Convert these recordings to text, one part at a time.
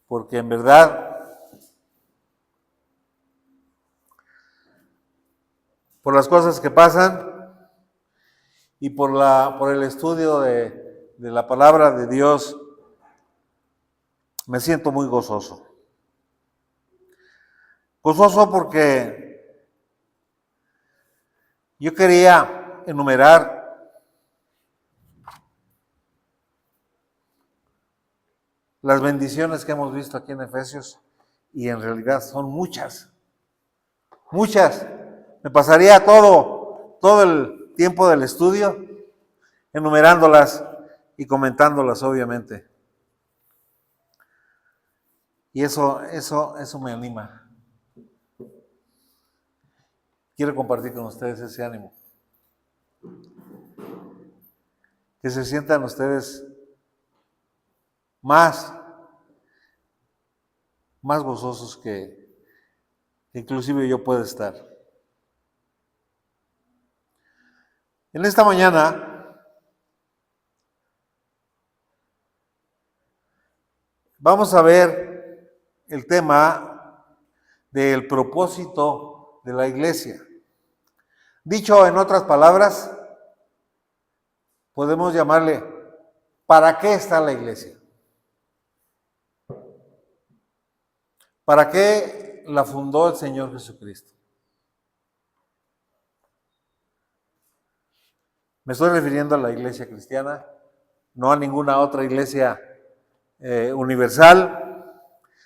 porque en verdad, por las cosas que pasan y por el estudio de la palabra de Dios, me siento muy gozoso. Gozoso porque yo quería enumerar las bendiciones que hemos visto aquí en Efesios, y en realidad son muchas, muchas. Me pasaría todo el tiempo del estudio enumerándolas y comentándolas, obviamente. Y eso me anima. Quiero compartir con ustedes ese ánimo. Que se sientan ustedes más gozosos que inclusive yo puedo estar. En esta mañana vamos a ver el tema del propósito de la iglesia. Dicho en otras palabras, podemos llamarle ¿para qué está la iglesia? ¿Para qué la fundó el Señor Jesucristo? Me estoy refiriendo a la iglesia cristiana, no a ninguna otra iglesia universal,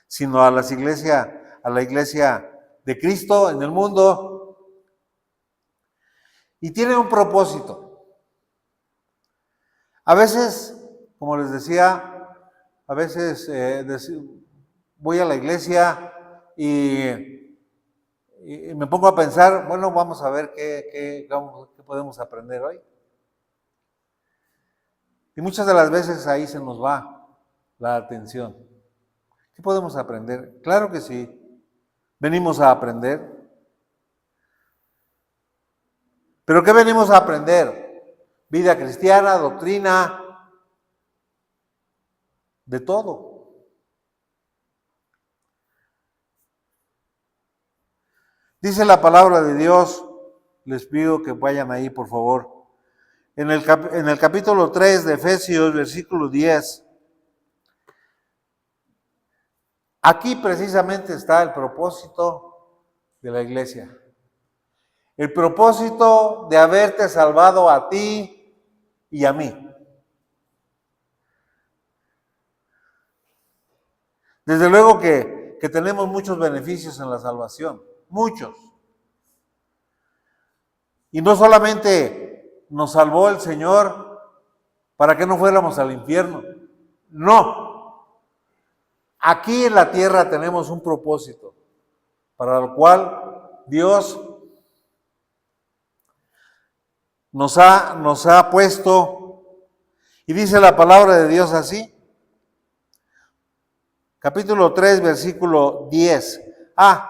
sino a la iglesia de Cristo en el mundo. Y tiene un propósito. A veces, como les decía, a veces voy a la iglesia y me pongo a pensar, bueno, vamos a ver qué podemos aprender hoy. Y muchas de las veces ahí se nos va la atención. ¿Qué podemos aprender? Claro que sí, venimos a aprender. ¿Pero qué venimos a aprender? Vida cristiana, doctrina, de todo. Dice la palabra de Dios, les pido que vayan ahí por favor, en el capítulo 3 de Efesios, versículo 10. Aquí precisamente está el propósito de la iglesia. El propósito de haberte salvado a ti y a mí. Desde luego que tenemos muchos beneficios en la salvación, muchos. Y no solamente nos salvó el Señor para que no fuéramos al infierno, no. Aquí en la tierra tenemos un propósito para el cual Dios nos ha puesto, y dice la palabra de Dios así, capítulo 3, versículo 10.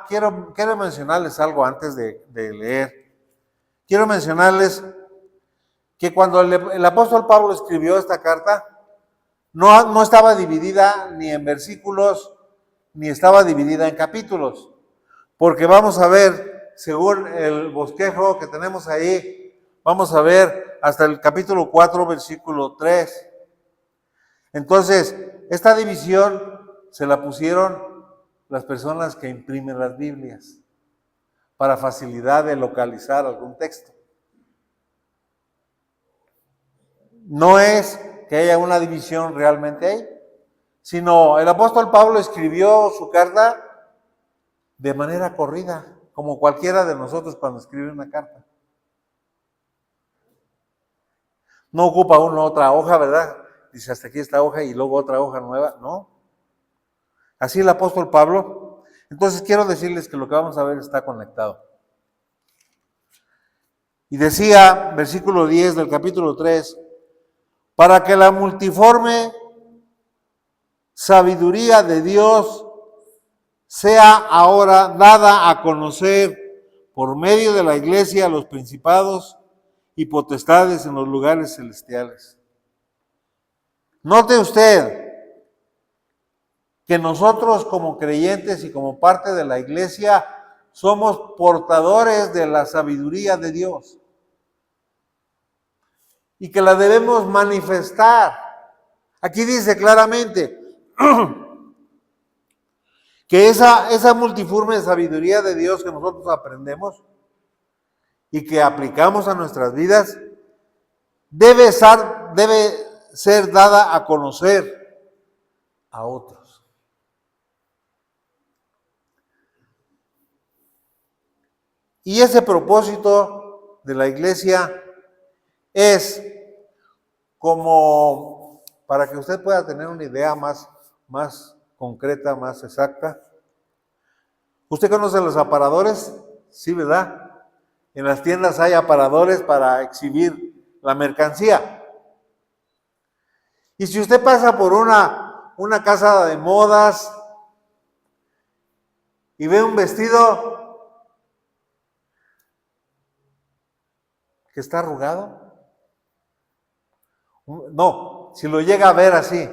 Quiero mencionarles algo antes de leer. Quiero mencionarles que cuando el apóstol Pablo escribió esta carta, no estaba dividida ni en versículos, ni estaba dividida en capítulos, porque vamos a ver, según el bosquejo que tenemos ahí, vamos a ver hasta el capítulo 4, versículo 3. Entonces, esta división se la pusieron las personas que imprimen las Biblias para facilidad de localizar algún texto. No es que haya una división realmente ahí, sino el apóstol Pablo escribió su carta de manera corrida, como cualquiera de nosotros cuando escribe una carta. No ocupa uno otra hoja, ¿verdad? Dice, hasta aquí esta hoja y luego otra hoja nueva. No. Así el apóstol Pablo. Entonces quiero decirles que lo que vamos a ver está conectado. Y decía, versículo 10 del capítulo 3, para que la multiforme sabiduría de Dios sea ahora dada a conocer por medio de la iglesia a los principados y potestades en los lugares celestiales. Note usted que nosotros como creyentes y como parte de la iglesia somos portadores de la sabiduría de Dios y que la debemos manifestar. Aquí dice claramente que esa multiforme sabiduría de Dios que nosotros aprendemos y que aplicamos a nuestras vidas debe ser dada a conocer a otros. Y ese propósito de la iglesia es como, para que usted pueda tener una idea más concreta, más exacta. ¿Usted conoce los aparadores? Sí, ¿verdad? En las tiendas hay aparadores para exhibir la mercancía. Y si usted pasa por una casa de modas y ve un vestido que está arrugado, no, si lo llega a ver así,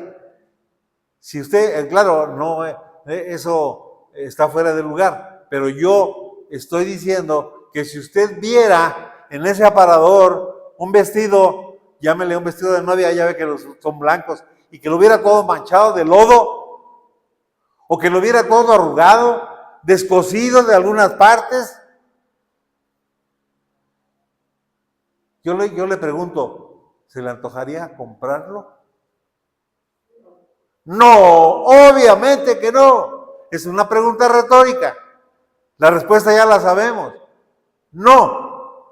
si usted, claro, no, eso está fuera de lugar, pero yo estoy diciendo que si usted viera en ese aparador un vestido, llámele un vestido de novia, ya ve que son blancos, y que lo viera todo manchado de lodo, o que lo viera todo arrugado, descosido de algunas partes, yo le pregunto, ¿se le antojaría comprarlo? No, obviamente que no. Es una pregunta retórica. La respuesta ya la sabemos. No.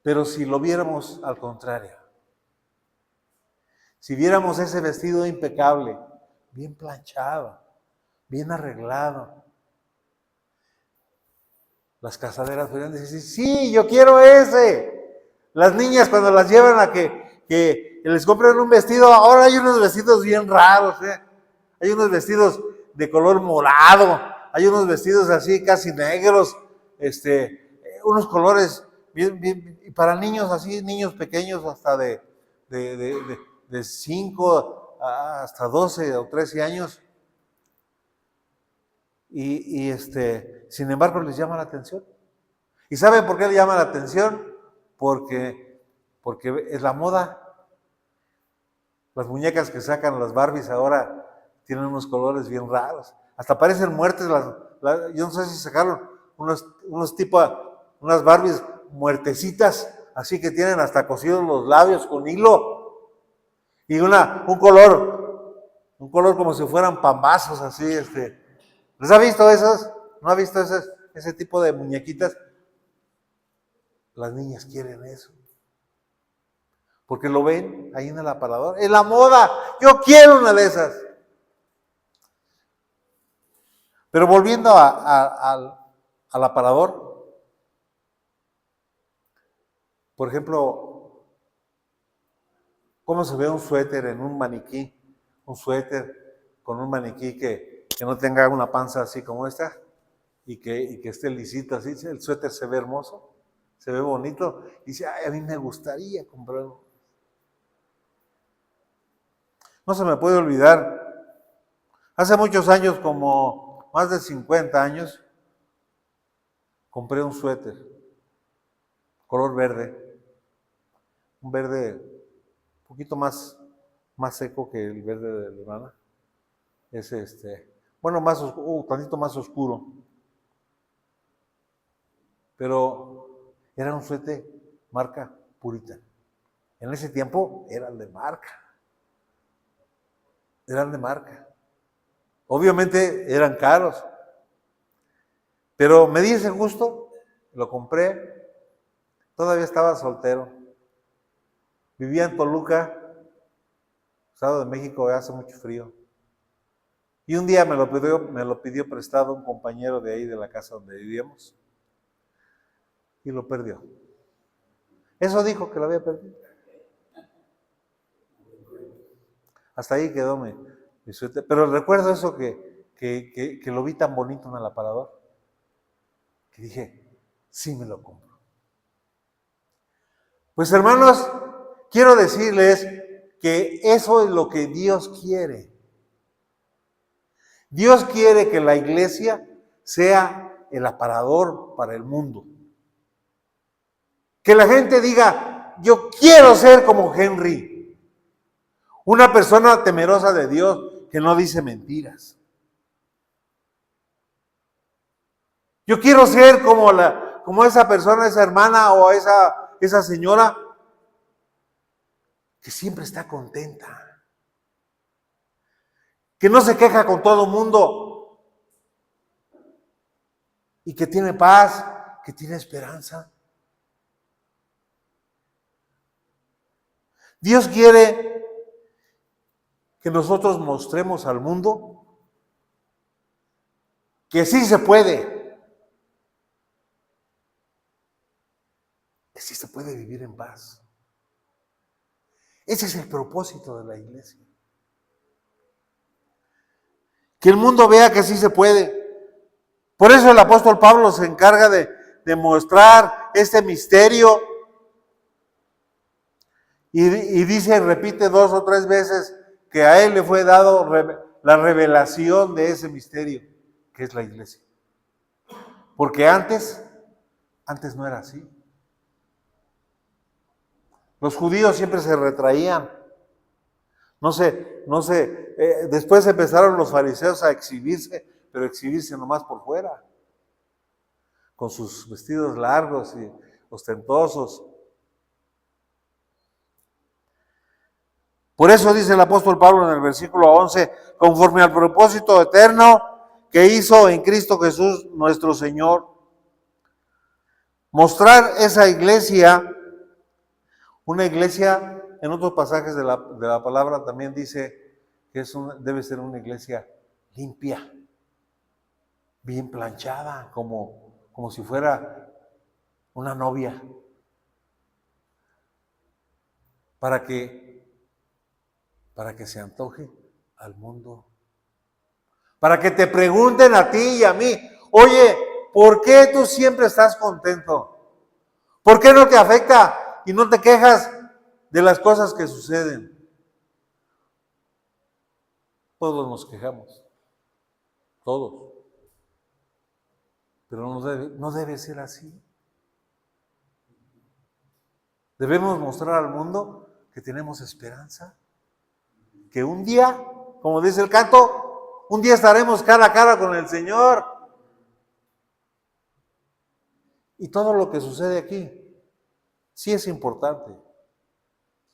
Pero si lo viéramos al contrario, si viéramos ese vestido impecable, bien planchado, bien arreglado, las casaderas podrían decir, sí, yo quiero ese. Las niñas cuando las llevan a que les compren un vestido, ahora hay unos vestidos bien raros, hay unos vestidos de color morado, hay unos vestidos así casi negros, unos colores bien, y para niños así, niños pequeños hasta de 5 hasta 12 o 13 años, y sin embargo les llama la atención. ¿Y saben por qué le llama la atención? Porque es la moda. Las muñecas que sacan las Barbies ahora tienen unos colores bien raros. Hasta parecen muertes. Yo no sé si sacaron unas Barbies muertecitas, así que tienen hasta cosidos los labios con hilo. Y un color como si fueran pambazos, así. ¿Les ha visto esos? ¿No ha visto ese tipo de muñequitas? Las niñas quieren eso. Porque lo ven ahí en el aparador. ¡Es la moda! ¡Yo quiero una de esas! Pero volviendo al aparador, por ejemplo, ¿cómo se ve un suéter en un maniquí? Un suéter con un maniquí que no tenga una panza así como esta y que esté lisito así. El suéter se ve hermoso, se ve bonito. Y dice, ay, a mí me gustaría comprarlo. No se me puede olvidar, hace muchos años, como más de 50 años, compré un suéter, color verde, un verde un poquito más seco que el verde de la hermana. Es bueno, tantito más oscuro. Pero era un suéter marca Puritan. En ese tiempo eran de marca. Eran de marca. Obviamente eran caros. Pero me di ese gusto, lo compré. Todavía estaba soltero. Vivía en Toluca, Estado de México, hace mucho frío. Y un día me lo pidió prestado un compañero de ahí de la casa donde vivíamos. Y lo perdió. Eso dijo que lo había perdido. Hasta ahí quedó mi suéter. Pero recuerdo eso que lo vi tan bonito en el aparador, que dije, sí me lo compro. Pues hermanos, quiero decirles que eso es lo que Dios quiere. Dios quiere que la iglesia sea el aparador para el mundo. Que la gente diga, yo quiero ser como Henry. Una persona temerosa de Dios que no dice mentiras. Yo quiero ser como esa persona, esa hermana o esa señora que siempre está contenta. Que no se queja con todo el mundo. Y que tiene paz, que tiene esperanza. Dios quiere que nosotros mostremos al mundo que sí se puede. Que sí se puede vivir en paz. Ese es el propósito de la iglesia. Que el mundo vea que sí se puede. Por eso el apóstol Pablo se encarga de mostrar este misterio. Y dice, repite 2 o 3 veces que a él le fue dado la revelación de ese misterio, que es la iglesia. Porque antes no era así. Los judíos siempre se retraían. No sé, después empezaron los fariseos a exhibirse, pero exhibirse nomás por fuera, con sus vestidos largos y ostentosos. Por eso dice el apóstol Pablo en el versículo 11, conforme al propósito eterno que hizo en Cristo Jesús nuestro Señor. Mostrar esa iglesia, una iglesia, en otros pasajes de la palabra también dice que debe ser una iglesia limpia, bien planchada, como si fuera una novia, para que se antoje al mundo. Para que te pregunten a ti y a mí, oye, ¿por qué tú siempre estás contento? ¿Por qué no te afecta y no te quejas de las cosas que suceden? Todos nos quejamos, todos. Pero no debe ser así. Debemos mostrar al mundo que tenemos esperanza. Que un día, como dice el canto, un día estaremos cara a cara con el Señor. Y todo lo que sucede aquí sí es importante.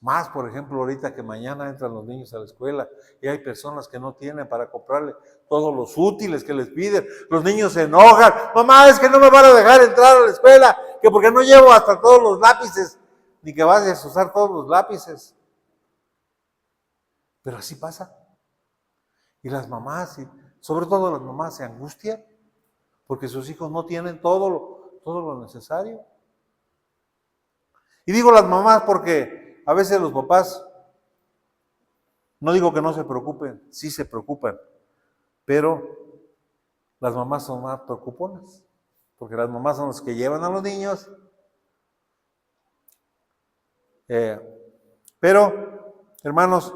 Más, por ejemplo, ahorita que mañana entran los niños a la escuela y hay personas que no tienen para comprarle todos los útiles que les piden. Los niños se enojan. Mamá, es que no me van a dejar entrar a la escuela, que porque no llevo hasta todos los lápices, ni que vayas a usar todos los lápices. Pero así pasa. Y las mamás, sobre todo las mamás, se angustian porque sus hijos no tienen todo lo necesario. Y digo las mamás porque a veces los papás, no digo que no se preocupen, sí se preocupan, pero las mamás son más preocuponas, porque las mamás son las que llevan a los niños. Pero, hermanos,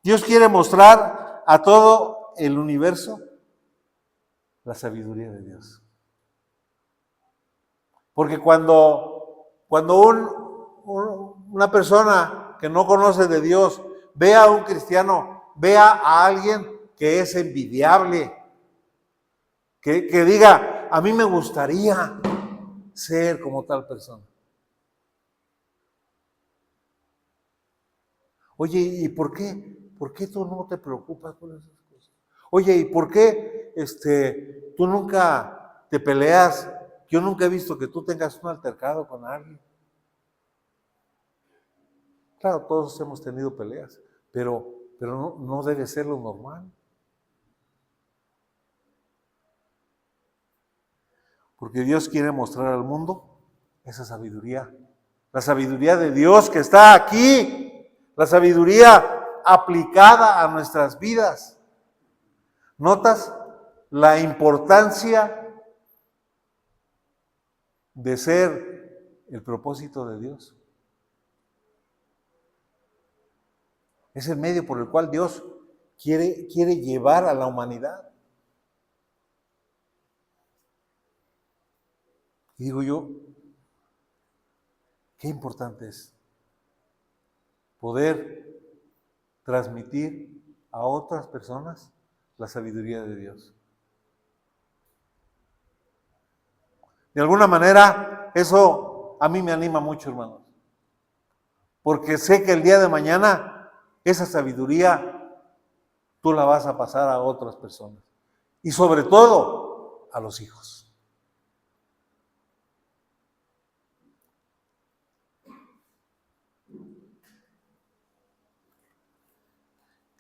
Dios quiere mostrar a todo el universo la sabiduría de Dios. Porque cuando una persona que no conoce de Dios ve a un cristiano, vea a alguien que es envidiable, que diga, a mí me gustaría ser como tal persona. Oye, ¿y por qué? ¿Por qué tú no te preocupas por esas cosas? Oye, ¿y por qué tú nunca te peleas? Yo nunca he visto que tú tengas un altercado con alguien. Claro, todos hemos tenido peleas, pero no debe ser lo normal. Porque Dios quiere mostrar al mundo esa sabiduría. La sabiduría de Dios que está aquí. La sabiduría aplicada a nuestras vidas. ¿Notas la importancia de ser el propósito de Dios? Es el medio por el cual Dios quiere llevar a la humanidad. Y digo yo, qué importante es poder transmitir a otras personas la sabiduría de Dios. De alguna manera, eso a mí me anima mucho, hermanos. Porque sé que el día de mañana, esa sabiduría, tú la vas a pasar a otras personas. Y sobre todo, a los hijos.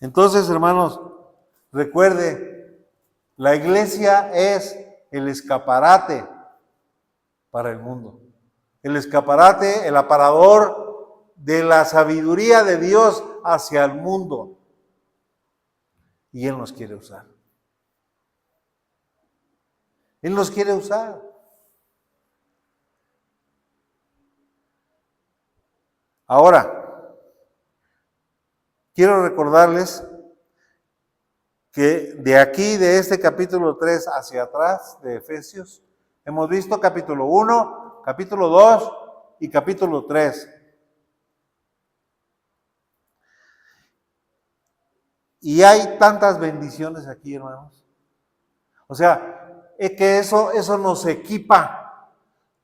Entonces, hermanos, recuerde, la iglesia es el escaparate para el mundo. El escaparate, el aparador de la sabiduría de Dios hacia el mundo. Y Él nos quiere usar. Él nos quiere usar. Ahora, quiero recordarles que de aquí, de este capítulo 3 hacia atrás de Efesios, hemos visto capítulo 1, capítulo 2 y capítulo 3. Y hay tantas bendiciones aquí, hermanos. O sea, es que eso nos equipa,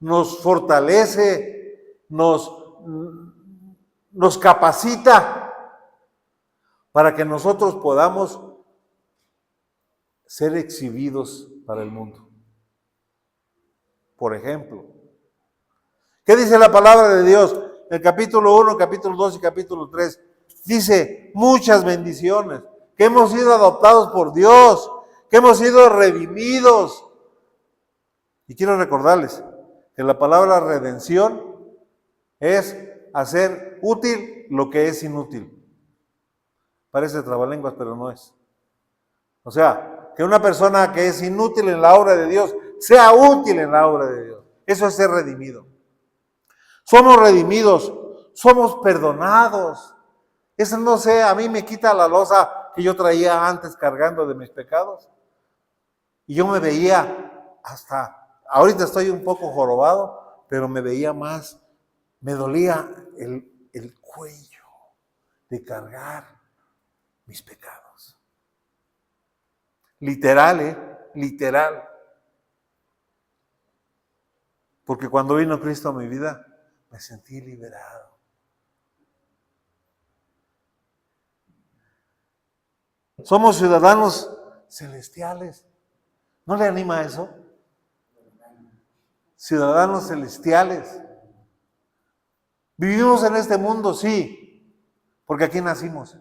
nos fortalece, nos capacita para que nosotros podamos ser exhibidos para el mundo. Por ejemplo, ¿qué dice la palabra de Dios? El capítulo 1, capítulo 2 y capítulo 3 dice muchas bendiciones, que hemos sido adoptados por Dios, que hemos sido redimidos. Y quiero recordarles que la palabra redención es hacer útil lo que es inútil. Parece trabalenguas, pero no es. O sea, que una persona que es inútil en la obra de Dios sea útil en la obra de Dios. Eso es ser redimido. Somos redimidos, somos perdonados. Eso no sé, a mí me quita la losa que yo traía antes cargando de mis pecados. Y yo me veía ahorita estoy un poco jorobado, pero me veía más, me dolía el cuello de cargar mis pecados. Literal, literal. Porque cuando vino Cristo a mi vida, me sentí liberado. Somos ciudadanos celestiales. ¿No le anima eso? Ciudadanos celestiales. Vivimos en este mundo, sí, porque aquí nacimos,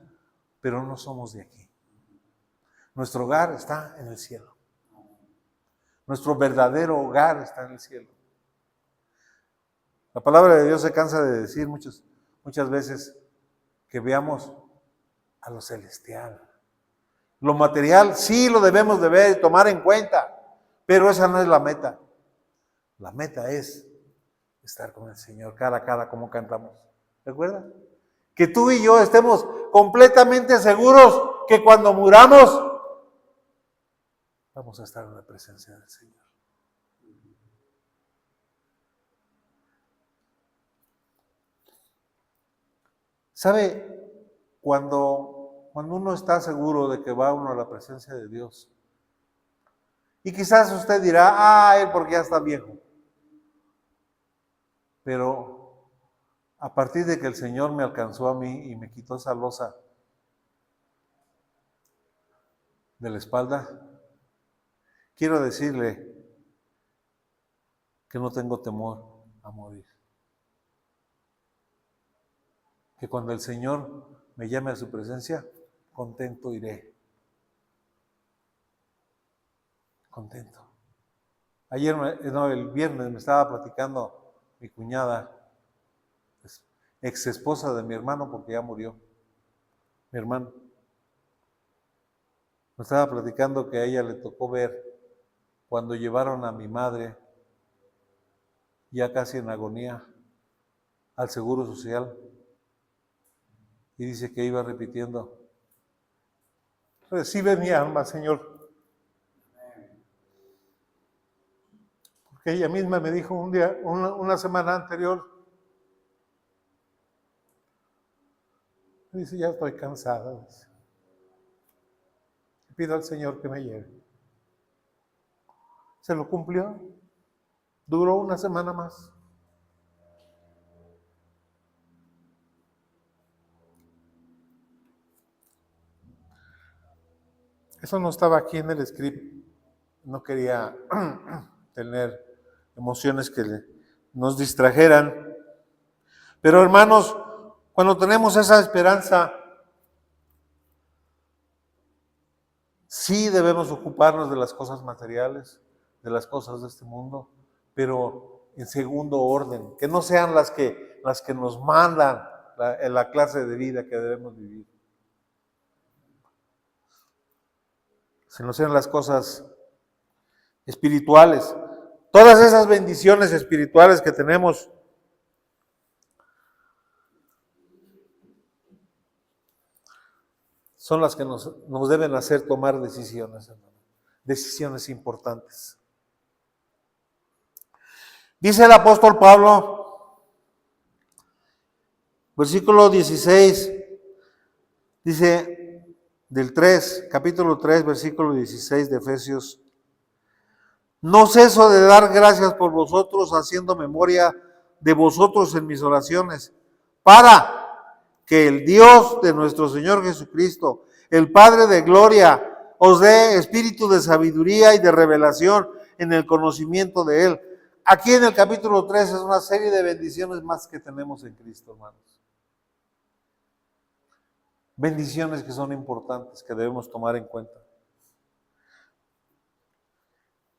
pero no somos de aquí. Nuestro hogar está en el cielo. Nuestro verdadero hogar está en el cielo. La palabra de Dios se cansa de decir muchas veces que veamos a lo celestial. Lo material sí lo debemos de ver y tomar en cuenta, pero esa no es la meta. La meta es estar con el Señor cara a cara como cantamos. ¿Recuerda? Que tú y yo estemos completamente seguros que cuando muramos vamos a estar en la presencia del Señor. ¿Sabe? Cuando uno está seguro de que va uno a la presencia de Dios, y quizás usted dirá, él porque ya está viejo. Pero a partir de que el Señor me alcanzó a mí y me quitó esa losa de la espalda, quiero decirle que no tengo temor a morir. Que cuando el Señor me llame a su presencia, contento iré. Contento. El viernes me estaba platicando mi cuñada, ex esposa de mi hermano, porque ya murió, mi hermano. Me estaba platicando que a ella le tocó ver cuando llevaron a mi madre, ya casi en agonía, al Seguro Social. Y dice que iba repitiendo: recibe mi alma, Señor. Porque ella misma me dijo un día, una semana anterior, dice, ya estoy cansada. Dice, pido al Señor que me lleve. Se lo cumplió. Duró una semana más. Eso no estaba aquí en el script. No quería tener emociones que nos distrajeran. Pero hermanos, cuando tenemos esa esperanza, sí debemos ocuparnos de las cosas materiales, de las cosas de este mundo, pero en segundo orden, que no sean las que nos mandan la clase de vida que debemos vivir, sino sean las cosas espirituales. Todas esas bendiciones espirituales que tenemos son las que nos deben hacer tomar decisiones, hermano. Decisiones importantes. Dice el apóstol Pablo, versículo 16, dice del 3, capítulo 3, versículo 16 de Efesios: no ceso de dar gracias por vosotros, haciendo memoria de vosotros en mis oraciones, para que el Dios de nuestro Señor Jesucristo, el Padre de gloria, os dé espíritu de sabiduría y de revelación en el conocimiento de Él. Aquí en el capítulo 3 es una serie de bendiciones más que tenemos en Cristo, hermanos. Bendiciones que son importantes, que debemos tomar en cuenta.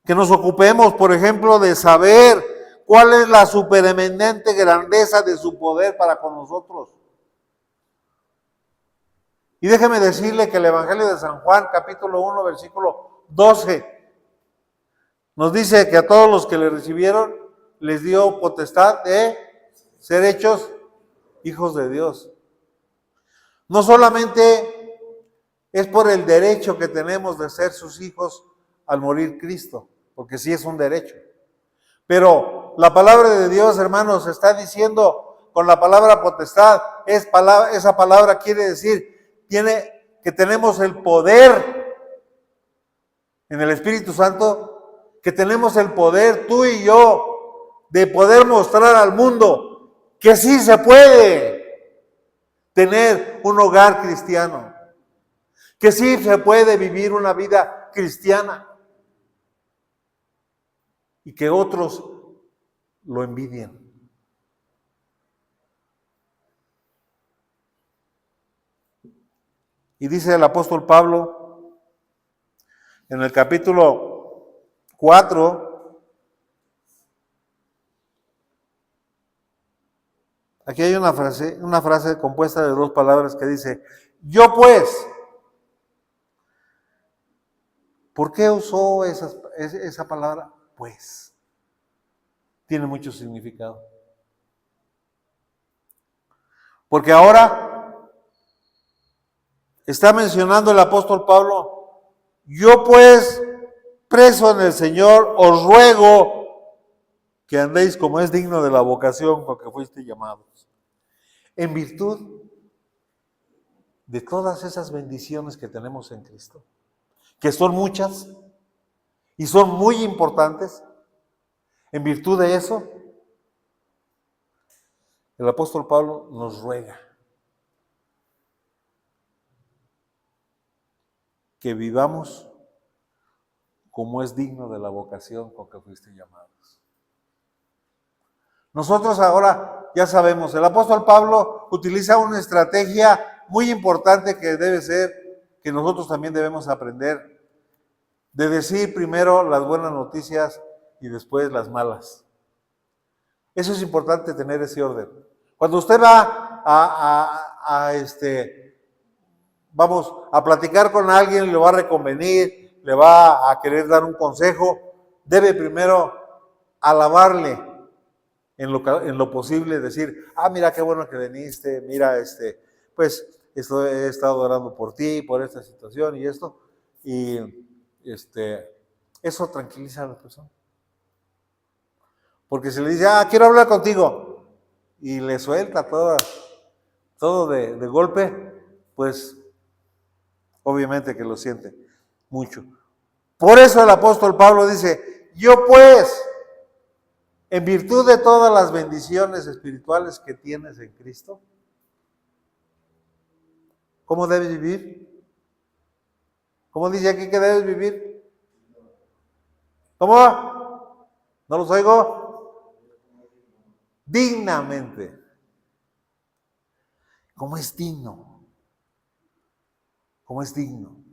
Que nos ocupemos, por ejemplo, de saber cuál es la supereminente grandeza de su poder para con nosotros. Y déjeme decirle que el Evangelio de San Juan, capítulo 1, versículo 12, nos dice que a todos los que le recibieron les dio potestad de ser hechos hijos de Dios. No solamente es por el derecho que tenemos de ser sus hijos al morir Cristo, porque sí es un derecho. Pero la palabra de Dios, hermanos, está diciendo con la palabra potestad, esa palabra quiere decir que tenemos el poder en el Espíritu Santo, que tenemos el poder, tú y yo, de poder mostrar al mundo que sí se puede tener un hogar cristiano, que sí se puede vivir una vida cristiana y que otros lo envidien. Y dice el apóstol Pablo en el capítulo 4, aquí hay una frase compuesta de dos palabras que dice, yo pues. ¿Por qué usó esa palabra? Pues. Tiene mucho significado. Porque ahora está mencionando el apóstol Pablo, yo pues, preso en el Señor, os ruego que andéis como es digno de la vocación con que fuiste llamados, en virtud de todas esas bendiciones que tenemos en Cristo, que son muchas y son muy importantes. En virtud de eso, el apóstol Pablo nos ruega que vivamos como es digno de la vocación con que fuiste llamados. Nosotros ahora ya sabemos, el apóstol Pablo utiliza una estrategia muy importante que debe ser, que nosotros también debemos aprender, de decir primero las buenas noticias y después las malas. Eso es importante, tener ese orden. Cuando usted va vamos a platicar con alguien, le va a reconvenir, le va a querer dar un consejo, debe primero alabarle en lo posible, decir, mira qué bueno que viniste, mira, pues he estado orando por ti, por esta situación y esto, y eso tranquiliza a la persona. Porque si le dice, quiero hablar contigo, y le suelta todo de golpe, pues obviamente que lo siente mucho. Por eso el apóstol Pablo dice, yo pues, en virtud de todas las bendiciones espirituales que tienes en Cristo, ¿cómo debes vivir? ¿Cómo dice aquí que debes vivir? ¿Cómo? ¿No los oigo? Dignamente. ¿Cómo es digno? ¿Cómo es digno?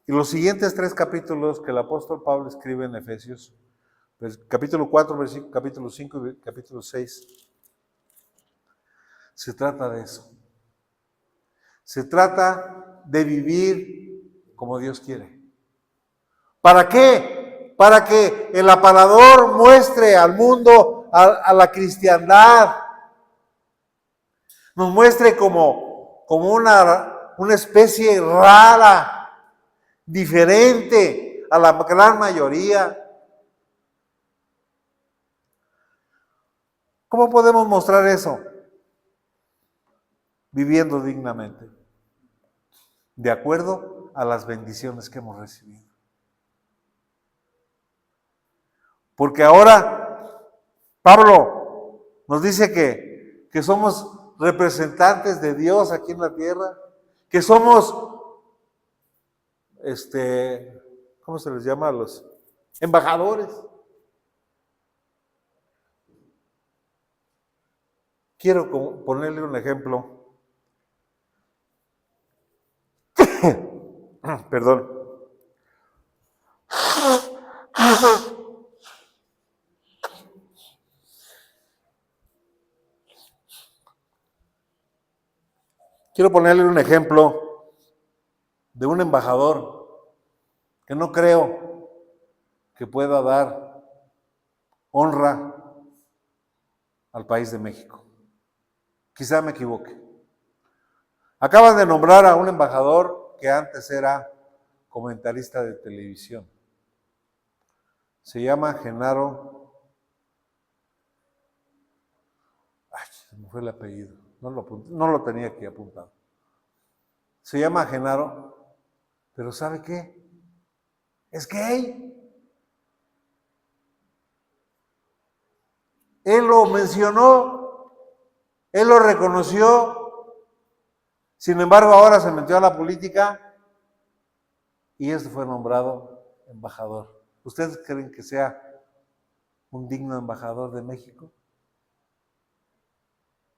Y los siguientes 3 capítulos que el apóstol Pablo escribe en Efesios, pues, capítulo 4, capítulo 5 y capítulo 6, se trata de eso. Se trata de vivir como Dios quiere. ¿Para qué? Para que el aparador muestre al mundo, a la cristiandad, nos muestre como una especie rara, diferente a la gran mayoría. ¿Cómo podemos mostrar eso? Viviendo dignamente, de acuerdo a las bendiciones que hemos recibido. Porque ahora Pablo nos dice que somos representantes de Dios aquí en la tierra, que somos, ¿cómo se les llama a los embajadores? Quiero ponerle un ejemplo. Perdón. Quiero ponerle un ejemplo de un embajador que no creo que pueda dar honra al país de México. Quizá me equivoque. Acaban de nombrar a un embajador que antes era comentarista de televisión. Se llama Genaro. Se me fue el apellido. No lo tenía aquí apuntado. Se llama Genaro, pero ¿sabe qué? Es gay. Él lo mencionó, él lo reconoció. Sin embargo, ahora se metió a la política y fue nombrado embajador. ¿Ustedes creen que sea un digno embajador de México?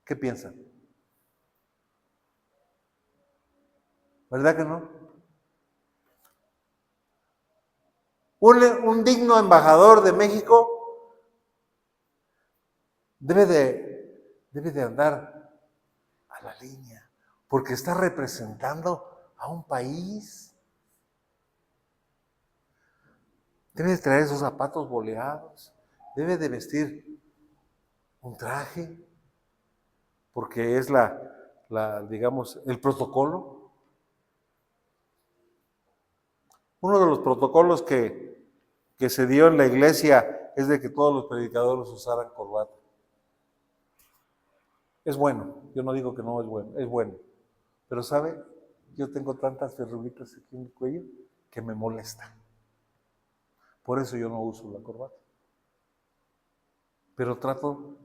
¿Qué piensan? ¿Verdad que no? Un digno embajador de México debe de andar a la línea, porque está representando a un país. Debe de traer esos zapatos boleados, debe de vestir un traje, porque es digamos, el protocolo. Uno de los protocolos que se dio en la iglesia es de que todos los predicadores usaran corbata. Es bueno, yo no digo que no es bueno. Pero ¿sabe? Yo tengo tantas verruguitas aquí en el cuello que me molestan. Por eso yo no uso la corbata. Pero trato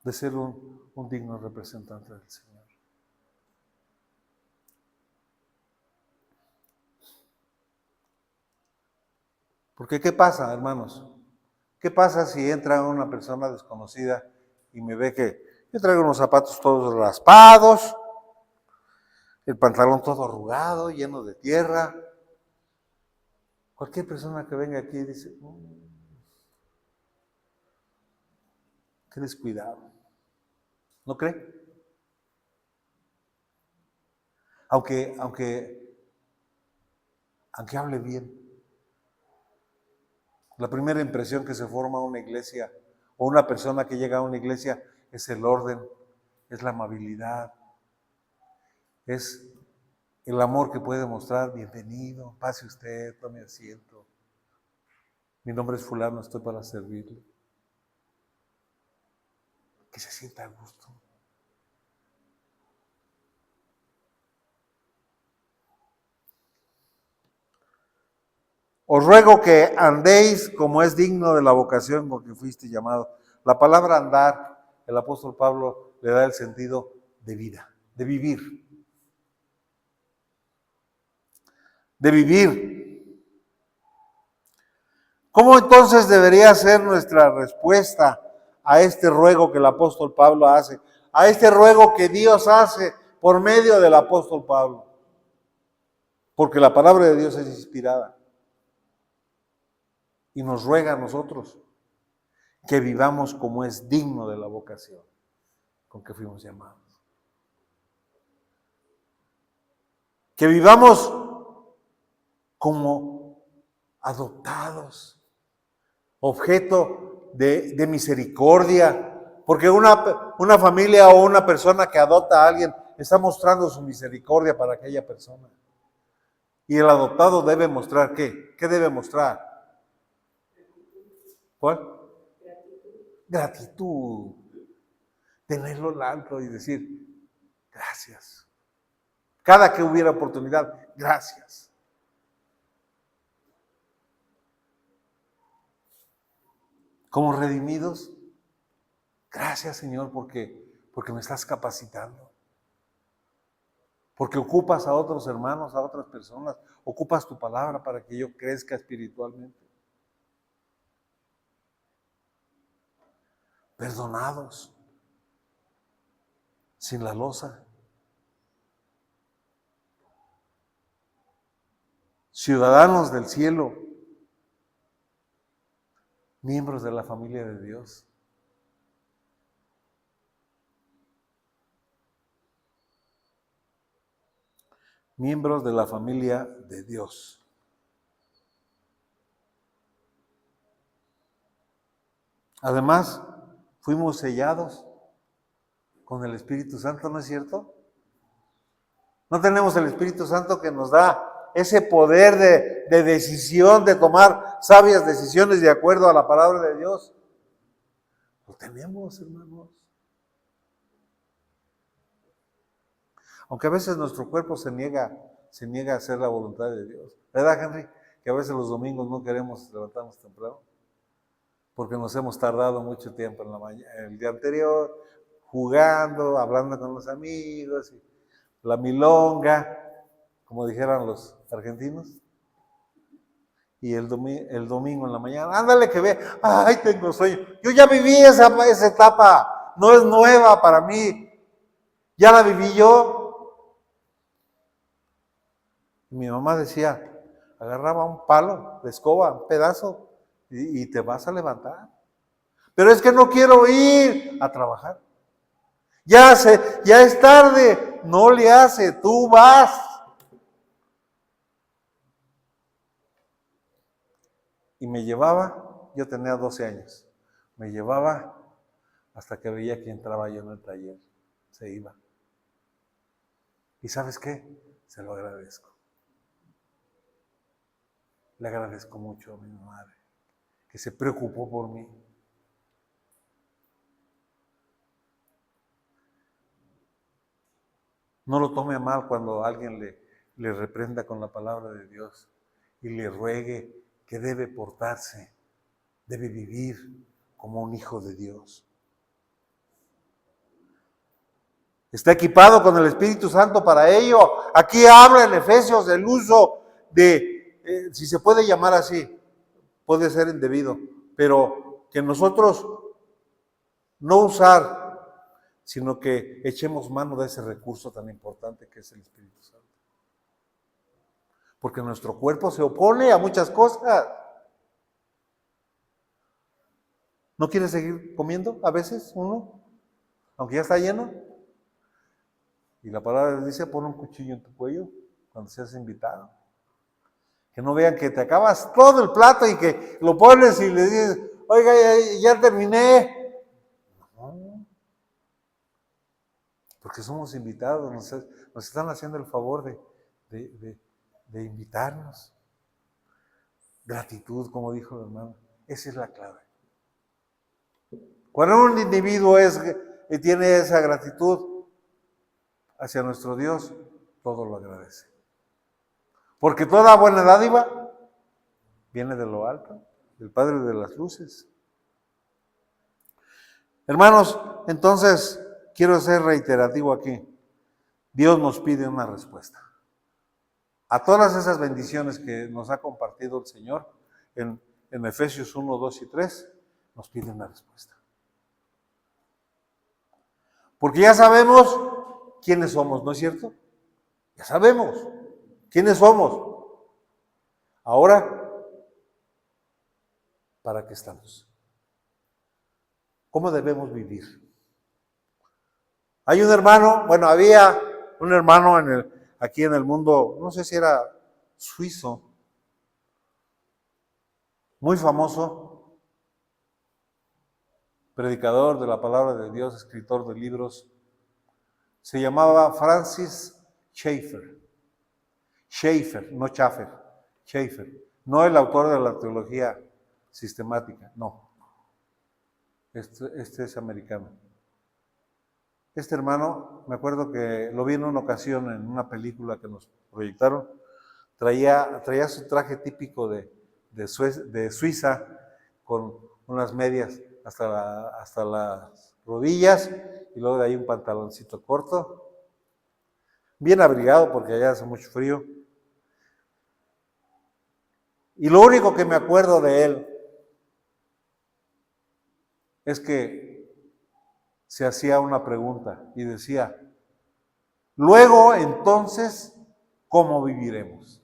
de ser un digno representante del Señor. Porque ¿qué pasa, hermanos? ¿Qué pasa si entra una persona desconocida y me ve que yo traigo unos zapatos todos raspados, el pantalón todo arrugado, lleno de tierra? Cualquier persona que venga aquí dice, qué descuidado. ¿No cree? Aunque hable bien. La primera impresión que se forma una iglesia o una persona que llega a una iglesia es el orden, es la amabilidad, es el amor que puede mostrar. Bienvenido, pase usted, tome asiento. Mi nombre es fulano, estoy para servirle. Que se sienta a gusto. Os ruego que andéis como es digno de la vocación con que fuiste llamado. La palabra andar, el apóstol Pablo le da el sentido de vida, de vivir. De vivir. ¿Cómo entonces debería ser nuestra respuesta a este ruego que el apóstol Pablo hace? A este ruego que Dios hace por medio del apóstol Pablo. Porque la palabra de Dios es inspirada. Y nos ruega a nosotros que vivamos como es digno de la vocación con que fuimos llamados. Que vivamos como adoptados, objeto de misericordia, porque una familia o una persona que adopta a alguien está mostrando su misericordia para aquella persona. Y el adoptado debe mostrar ¿qué? ¿Qué debe mostrar? ¿Cuál? Gratitud. Tenerlo en alto y decir, gracias. Cada que hubiera oportunidad, gracias. Como redimidos, gracias Señor porque me estás capacitando. Porque ocupas a otros hermanos, a otras personas, ocupas tu palabra para que yo crezca espiritualmente. Perdonados, sin la losa. Ciudadanos del cielo, miembros de la familia de Dios. Miembros de la familia de Dios. Además, fuimos sellados con el Espíritu Santo, ¿no es cierto? No tenemos el Espíritu Santo que nos da ese poder de decisión, de tomar sabias decisiones de acuerdo a la palabra de Dios. Lo tenemos, hermanos. Aunque a veces nuestro cuerpo se niega a hacer la voluntad de Dios. ¿Verdad, Henry? Que a veces los domingos no queremos levantarnos temprano. Porque nos hemos tardado mucho tiempo en la mañana, el día anterior, jugando, hablando con los amigos, la milonga, como dijeran los argentinos. Y el domingo en la mañana, ándale que ve, ay, tengo sueño. Yo ya viví esa etapa, no es nueva para mí, ya la viví yo. Y mi mamá decía, agarraba un palo de escoba, un pedazo, y te vas a levantar. Pero es que no quiero ir a trabajar. Ya es tarde, no le hace, tú vas. Y me llevaba, yo tenía 12 años, me llevaba hasta que veía que entraba yo en el taller, se iba. ¿Y sabes qué? Se lo agradezco. Le agradezco mucho a mi madre, que se preocupó por mí. No lo tome mal cuando alguien le reprenda con la palabra de Dios y le ruegue que debe portarse, debe vivir como un hijo de Dios. Está equipado con el Espíritu Santo para ello. Aquí habla en Efesios del uso de, si se puede llamar así, puede ser indebido, pero que nosotros no usar, sino que echemos mano de ese recurso tan importante que es el Espíritu Santo. Porque nuestro cuerpo se opone a muchas cosas. ¿No quiere seguir comiendo a veces uno? Aunque ya está lleno. Y la palabra dice, pon un cuchillo en tu cuello cuando seas invitado. Que no vean que te acabas todo el plato y que lo pones y le dices, oiga, ya terminé. No. porque somos invitados, nos están haciendo el favor de invitarnos. Gratitud, como dijo el hermano, esa es la clave. Cuando un individuo tiene esa gratitud hacia nuestro Dios, todo lo agradece. Porque toda buena dádiva viene de lo alto, del Padre de las luces. Hermanos, entonces quiero ser reiterativo aquí. Dios nos pide una respuesta. A todas esas bendiciones que nos ha compartido el Señor en Efesios 1, 2 y 3, nos pide una respuesta. Porque ya sabemos quiénes somos, ¿no es cierto? Ya sabemos quiénes somos. Ahora, ¿para qué estamos? ¿Cómo debemos vivir? Hay un hermano, bueno, había un hermano aquí en el mundo, no sé si era suizo, muy famoso, predicador de la palabra de Dios, escritor de libros, se llamaba Francis Schaeffer. Schaeffer, no Schaffer, Schaeffer, no el autor de la teología sistemática, no. Este es americano. Este hermano, me acuerdo que lo vi en una ocasión en una película que nos proyectaron, traía su traje típico de Suiza, con unas medias hasta las rodillas, y luego de ahí un pantaloncito corto, bien abrigado porque allá hace mucho frío. Y lo único que me acuerdo de él es que se hacía una pregunta y decía, luego entonces, ¿cómo viviremos?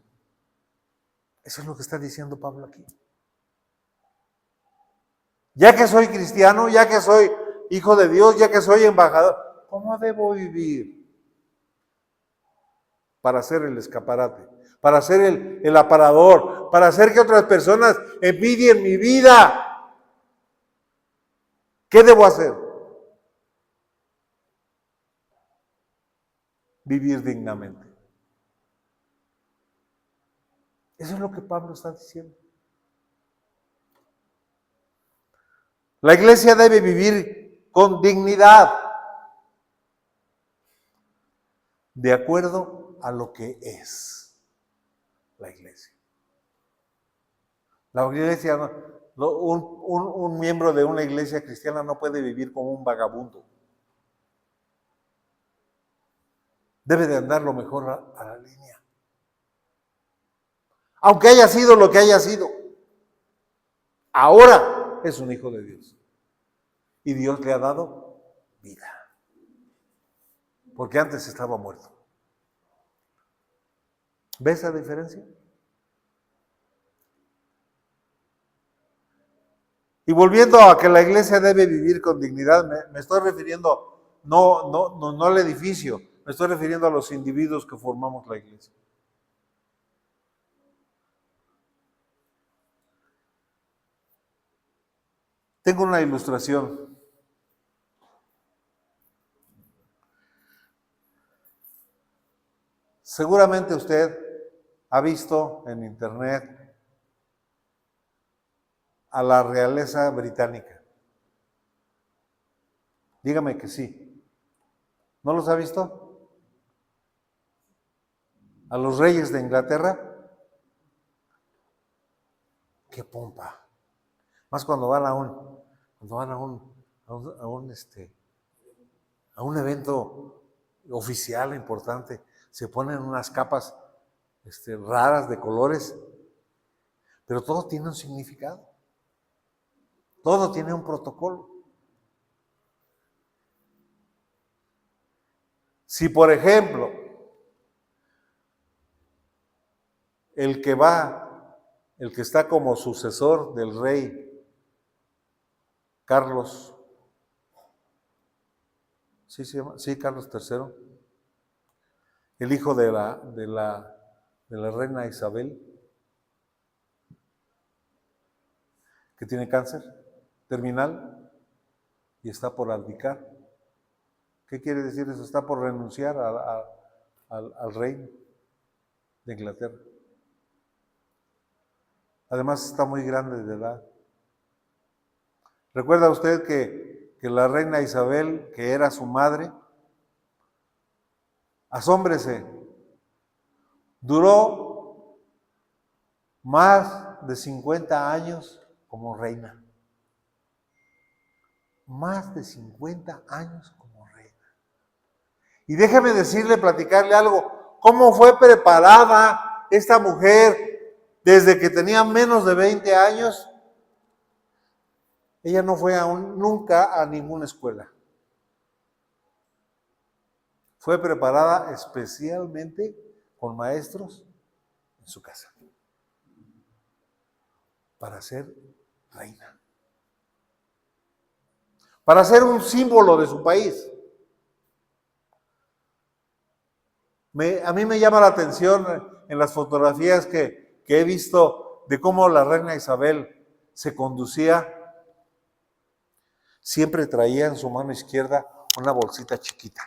Eso es lo que está diciendo Pablo aquí. Ya que soy cristiano, ya que soy hijo de Dios, ya que soy embajador, ¿cómo debo vivir? Para hacer el escaparate, para hacer el aparador, para hacer que otras personas envidien mi vida. ¿Qué debo hacer? Vivir dignamente. Eso es lo que Pablo está diciendo. La iglesia debe vivir con dignidad, de acuerdo a lo que es la iglesia. La iglesia, un miembro de una iglesia cristiana no puede vivir como un vagabundo. Debe de andar lo mejor a la línea. Aunque haya sido lo que haya sido, ahora es un hijo de Dios. Y Dios le ha dado vida. Porque antes estaba muerto. ¿Ves la diferencia? Y volviendo a que la iglesia debe vivir con dignidad, me estoy refiriendo no al edificio, me estoy refiriendo a los individuos que formamos la iglesia. Tengo una ilustración. Seguramente usted ha visto en internet a la realeza británica. Dígame que sí. ¿No los ha visto? A los reyes de Inglaterra. ¡Qué pompa! Más cuando van a un evento oficial importante, se ponen unas capas raras de colores, pero todo tiene un significado. Todo tiene un protocolo. Si, por ejemplo, el que está como sucesor del rey Carlos, ¿sí se llama? Sí, Carlos III, el hijo de la reina Isabel, que tiene cáncer terminal y está por abdicar, ¿Qué quiere decir eso? Está por renunciar al reino de Inglaterra. Además está muy grande de edad. ¿Recuerda usted que la reina Isabel, que era su madre, asómbrese, duró más de 50 años como reina? Más de 50 años como reina. Y déjeme decirle, platicarle algo. ¿Cómo fue preparada esta mujer desde que tenía menos de 20 años? Ella no fue nunca a ninguna escuela. Fue preparada especialmente con maestros en su casa para ser reina, para ser un símbolo de su país. A mí me llama la atención en las fotografías que he visto de cómo la reina Isabel se conducía. Siempre traía en su mano izquierda una bolsita chiquita.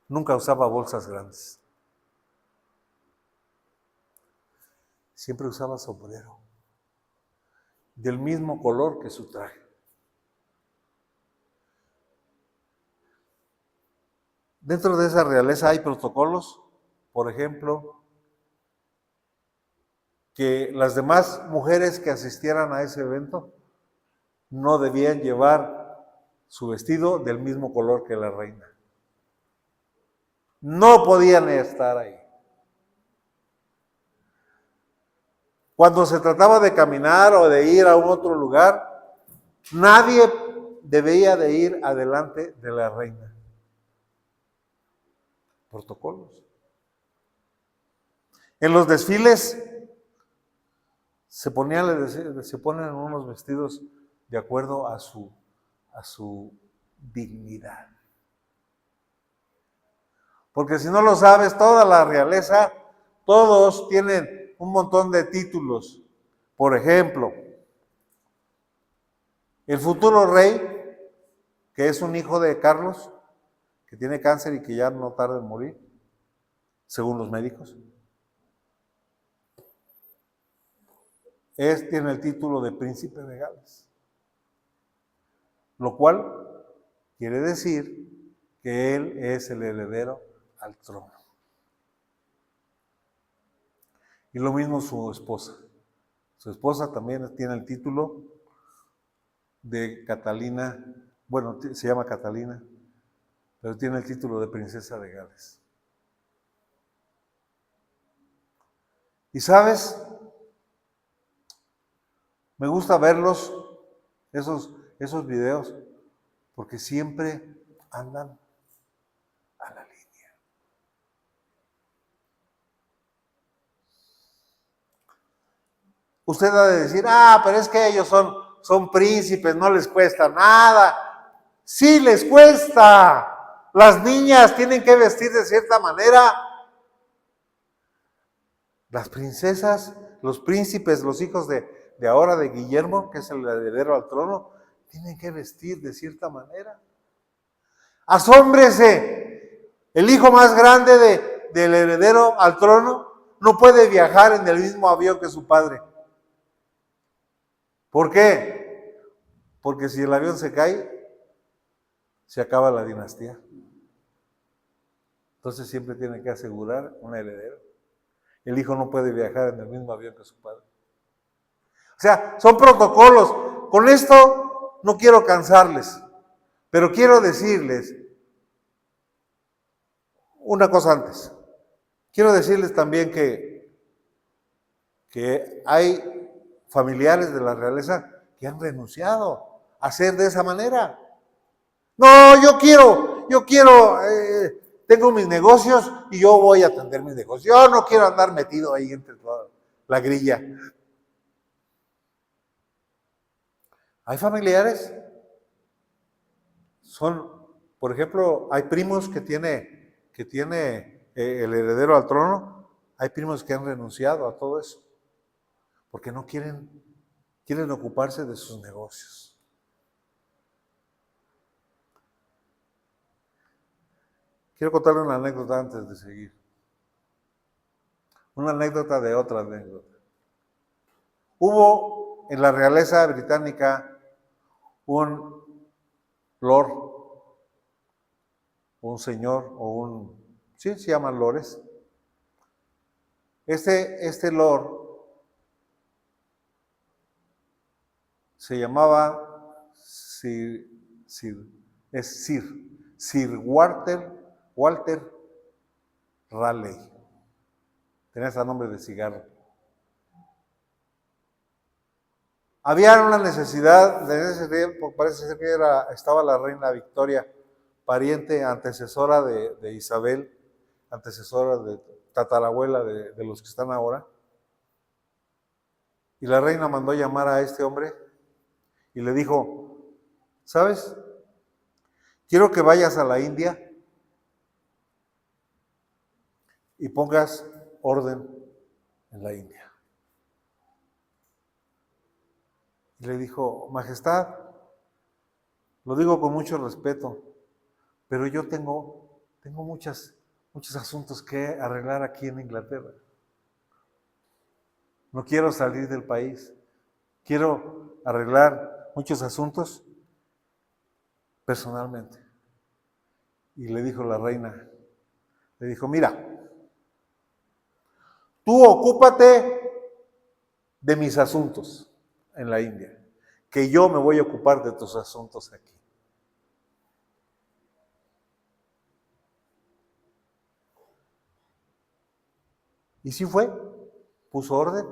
Nunca usaba bolsas grandes. Siempre usaba sombrero, del mismo color que su traje. Dentro de esa realeza hay protocolos, por ejemplo, que las demás mujeres que asistieran a ese evento no debían llevar su vestido del mismo color que la reina. No podían estar ahí. Cuando se trataba de caminar o de ir a un otro lugar, nadie debía de ir adelante de la reina. Protocolos. En los desfiles se ponen unos vestidos de acuerdo a su dignidad. Porque si no lo sabes, toda la realeza, todos tienen un montón de títulos. Por ejemplo, el futuro rey, que es un hijo de Carlos, que tiene cáncer y que ya no tarda en morir, según los médicos, tiene el título de príncipe de Gales. Lo cual quiere decir que él es el heredero al trono. Y lo mismo su esposa. Su esposa también tiene el título de Catalina, bueno, se llama Catalina, pero tiene el título de princesa de Gales. Y sabes, me gusta verlos, esos videos, porque siempre andan a la línea. Usted ha de decir, pero es que ellos son príncipes, no les cuesta nada. Sí les cuesta. Las niñas tienen que vestir de cierta manera. Las princesas, los príncipes, los hijos de ahora de Guillermo, que es el heredero al trono, tienen que vestir de cierta manera. Asómbrese, el hijo más grande del heredero al trono no puede viajar en el mismo avión que su padre. ¿Por qué? Porque si el avión se cae, se acaba la dinastía. Entonces siempre tiene que asegurar un heredero. El hijo no puede viajar en el mismo avión que su padre. O sea, son protocolos. Con esto no quiero cansarles, pero quiero decirles una cosa antes. Quiero decirles también que hay familiares de la realeza que han renunciado a ser de esa manera. No, yo quiero, tengo mis negocios y yo voy a atender mis negocios. Yo no quiero andar metido ahí entre toda la grilla. Hay familiares, por ejemplo, hay primos que tiene el heredero al trono, hay primos que han renunciado a todo eso, porque no quieren ocuparse de sus negocios. Quiero contarle una anécdota antes de seguir. Una anécdota de otra anécdota. Hubo en la realeza británica un lord, un señor o sí, se llaman lores. Este lord se llamaba Sir Walter Raleigh. Tenía ese nombre de cigarro. Había una necesidad, en ese tiempo parece ser que estaba la reina Victoria, pariente, antecesora de Isabel, antecesora de tatarabuela de los que están ahora. Y la reina mandó llamar a este hombre y le dijo, ¿sabes? Quiero que vayas a la India y pongas orden en la India. Y le dijo, Majestad, lo digo con mucho respeto, pero yo tengo muchos asuntos que arreglar aquí en Inglaterra. No quiero salir del país. Quiero arreglar muchos asuntos personalmente. Y le dijo la reina, le dijo, mira, tú ocúpate de mis asuntos en la India, que yo me voy a ocupar de tus asuntos aquí. Y sí fue, puso orden,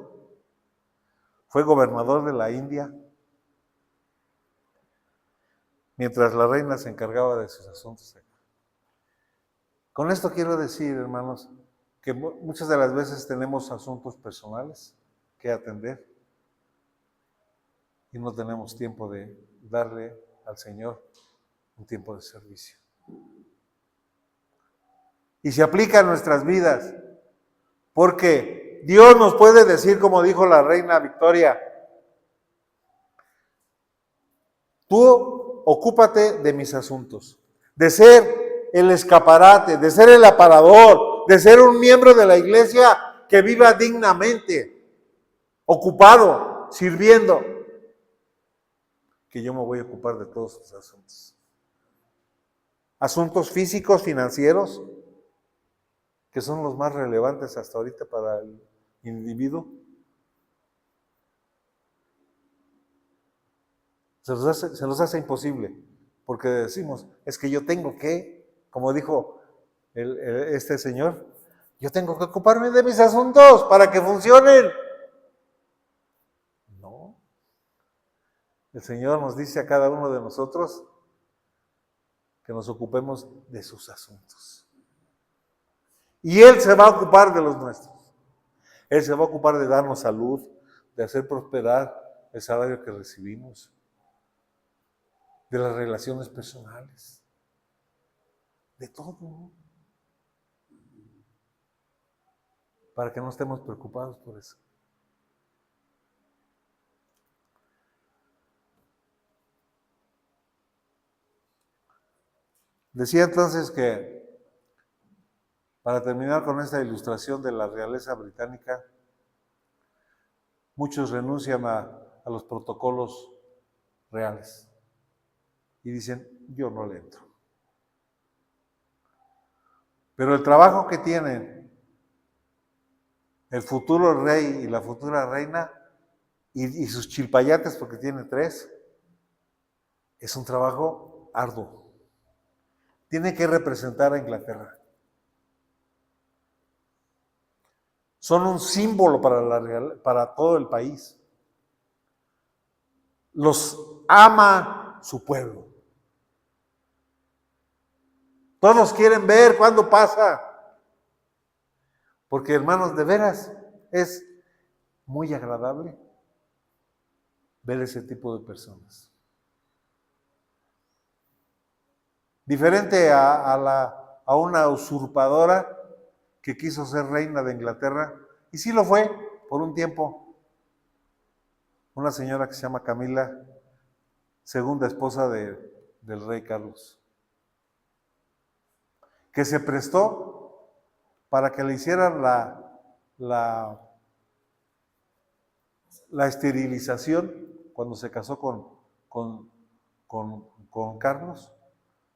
fue gobernador de la India, mientras la reina se encargaba de sus asuntos aquí. Con esto quiero decir, hermanos, que muchas de las veces tenemos asuntos personales que atender y no tenemos tiempo de darle al Señor un tiempo de servicio. Y se aplica a nuestras vidas, porque Dios nos puede decir, como dijo la reina Victoria, tú ocúpate de mis asuntos, de ser el escaparate, de ser el aparador, de ser un miembro de la iglesia que viva dignamente, ocupado, sirviendo, que yo me voy a ocupar de todos sus asuntos. Asuntos físicos, financieros, que son los más relevantes hasta ahorita para el individuo. Se nos hace imposible, porque decimos, es que yo tengo que, como dijo este señor, yo tengo que ocuparme de mis asuntos para que funcionen. No. El Señor nos dice a cada uno de nosotros que nos ocupemos de sus asuntos. Y Él se va a ocupar de los nuestros. Él se va a ocupar de darnos salud, de hacer prosperar el salario que recibimos, de las relaciones personales, de todo, para que no estemos preocupados por eso. Decía entonces que, para terminar con esta ilustración de la realeza británica, muchos renuncian a los protocolos reales y dicen, yo no le entro. Pero el trabajo que tienen el futuro rey y la futura reina y sus chilpayates, porque tiene 3, es un trabajo arduo. Tiene que representar a Inglaterra. Son un símbolo para todo el país. Los ama su pueblo. Todos quieren ver cuándo pasa. Porque, hermanos, de veras es muy agradable ver ese tipo de personas. Diferente a una usurpadora que quiso ser reina de Inglaterra, y sí lo fue por un tiempo. Una señora que se llama Camila, segunda esposa del rey Carlos. que se prestó para que le hicieran la esterilización cuando se casó con Carlos,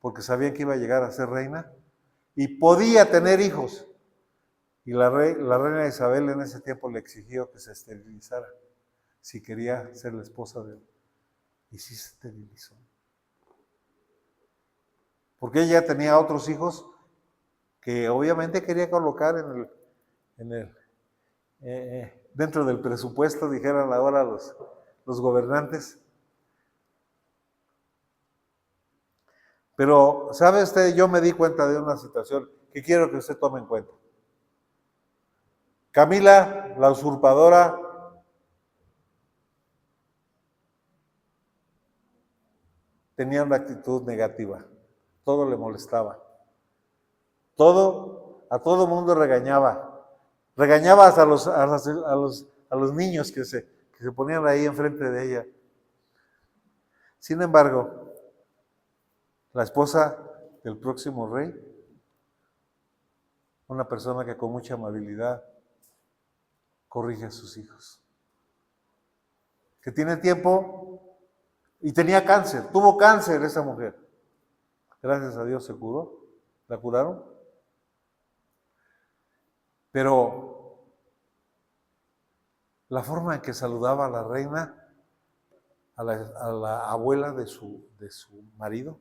porque sabían que iba a llegar a ser reina y podía tener hijos. Y la reina Isabel en ese tiempo le exigió que se esterilizara si quería ser la esposa de él. Y sí se esterilizó. Porque ella tenía otros hijos que obviamente quería colocar dentro del presupuesto, dijeran ahora los gobernantes. Pero, ¿sabe usted? Yo me di cuenta de una situación que quiero que usted tome en cuenta. Camila, la usurpadora, tenía una actitud negativa. Todo le molestaba. A todo mundo regañaba. Regañaba hasta a los niños que se ponían ahí enfrente de ella. Sin embargo, la esposa del próximo rey, una persona que con mucha amabilidad corrige a sus hijos. Que tiene tiempo y tenía cáncer, tuvo cáncer esa mujer. Gracias a Dios se curó, la curaron. Pero la forma en que saludaba a la reina, a la abuela de su marido,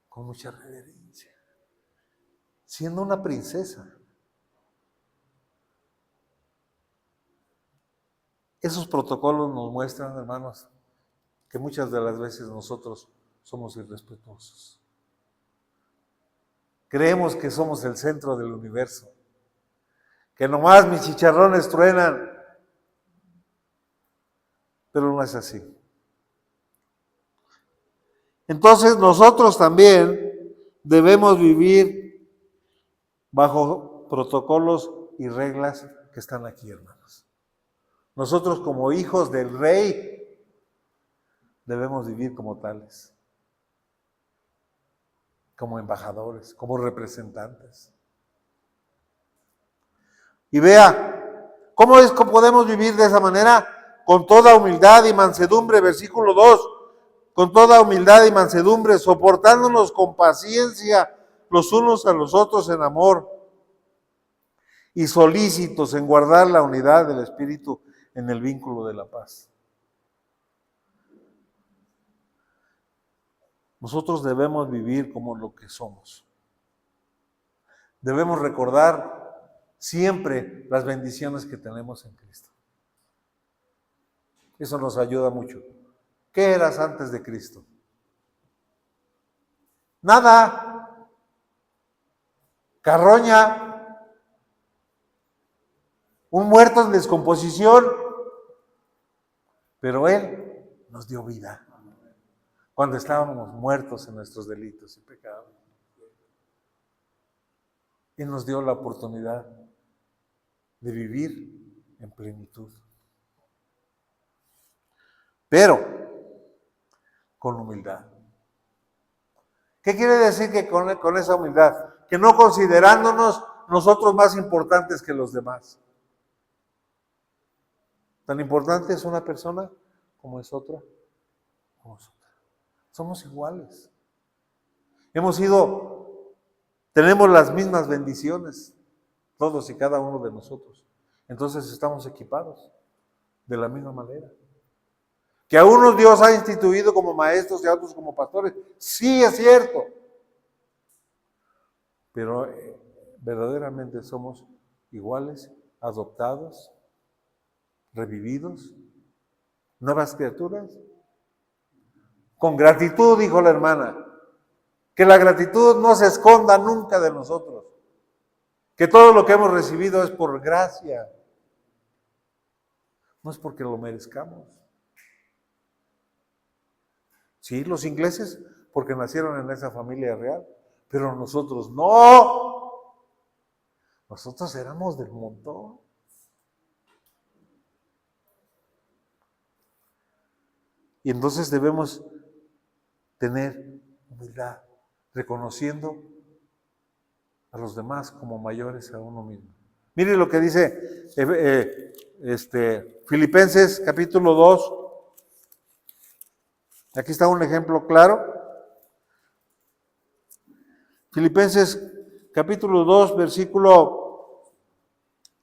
con mucha reverencia, siendo una princesa. Esos protocolos nos muestran, hermanos, que muchas de las veces nosotros somos irrespetuosos. Creemos que somos el centro del universo, que nomás mis chicharrones truenan, pero no es así. Entonces nosotros también debemos vivir bajo protocolos y reglas que están aquí, hermanos. Nosotros como hijos del rey debemos vivir como tales, como embajadores, como representantes. Y vea, ¿cómo es que podemos vivir de esa manera? Con toda humildad y mansedumbre, versículo 2, con toda humildad y mansedumbre, soportándonos con paciencia los unos a los otros en amor y solícitos en guardar la unidad del Espíritu en el vínculo de la paz. Nosotros debemos vivir como lo que somos. Debemos recordar siempre las bendiciones que tenemos en Cristo. Eso nos ayuda mucho. ¿Qué eras antes de Cristo? Nada. Carroña. Un muerto en descomposición. Pero Él nos dio vida cuando estábamos muertos en nuestros delitos y pecados. Y nos dio la oportunidad de vivir en plenitud. Pero con humildad. ¿Qué quiere decir que con esa humildad? Que no considerándonos nosotros más importantes que los demás. Tan importante es una persona como es otra. Somos iguales. Tenemos las mismas bendiciones, todos y cada uno de nosotros. Entonces estamos equipados de la misma manera. Que a unos Dios ha instituido como maestros y a otros como pastores. Sí, es cierto. Pero verdaderamente somos iguales, adoptados, revividos, nuevas criaturas. Con gratitud, dijo la hermana. Que la gratitud no se esconda nunca de nosotros. Que todo lo que hemos recibido es por gracia. No es porque lo merezcamos. Sí, los ingleses, porque nacieron en esa familia real, pero nosotros no. Nosotros éramos del montón. Y entonces debemos tener humildad, reconociendo a los demás como mayores a uno mismo. Mire lo que dice Filipenses capítulo 2. Aquí está un ejemplo claro. Filipenses capítulo 2, versículo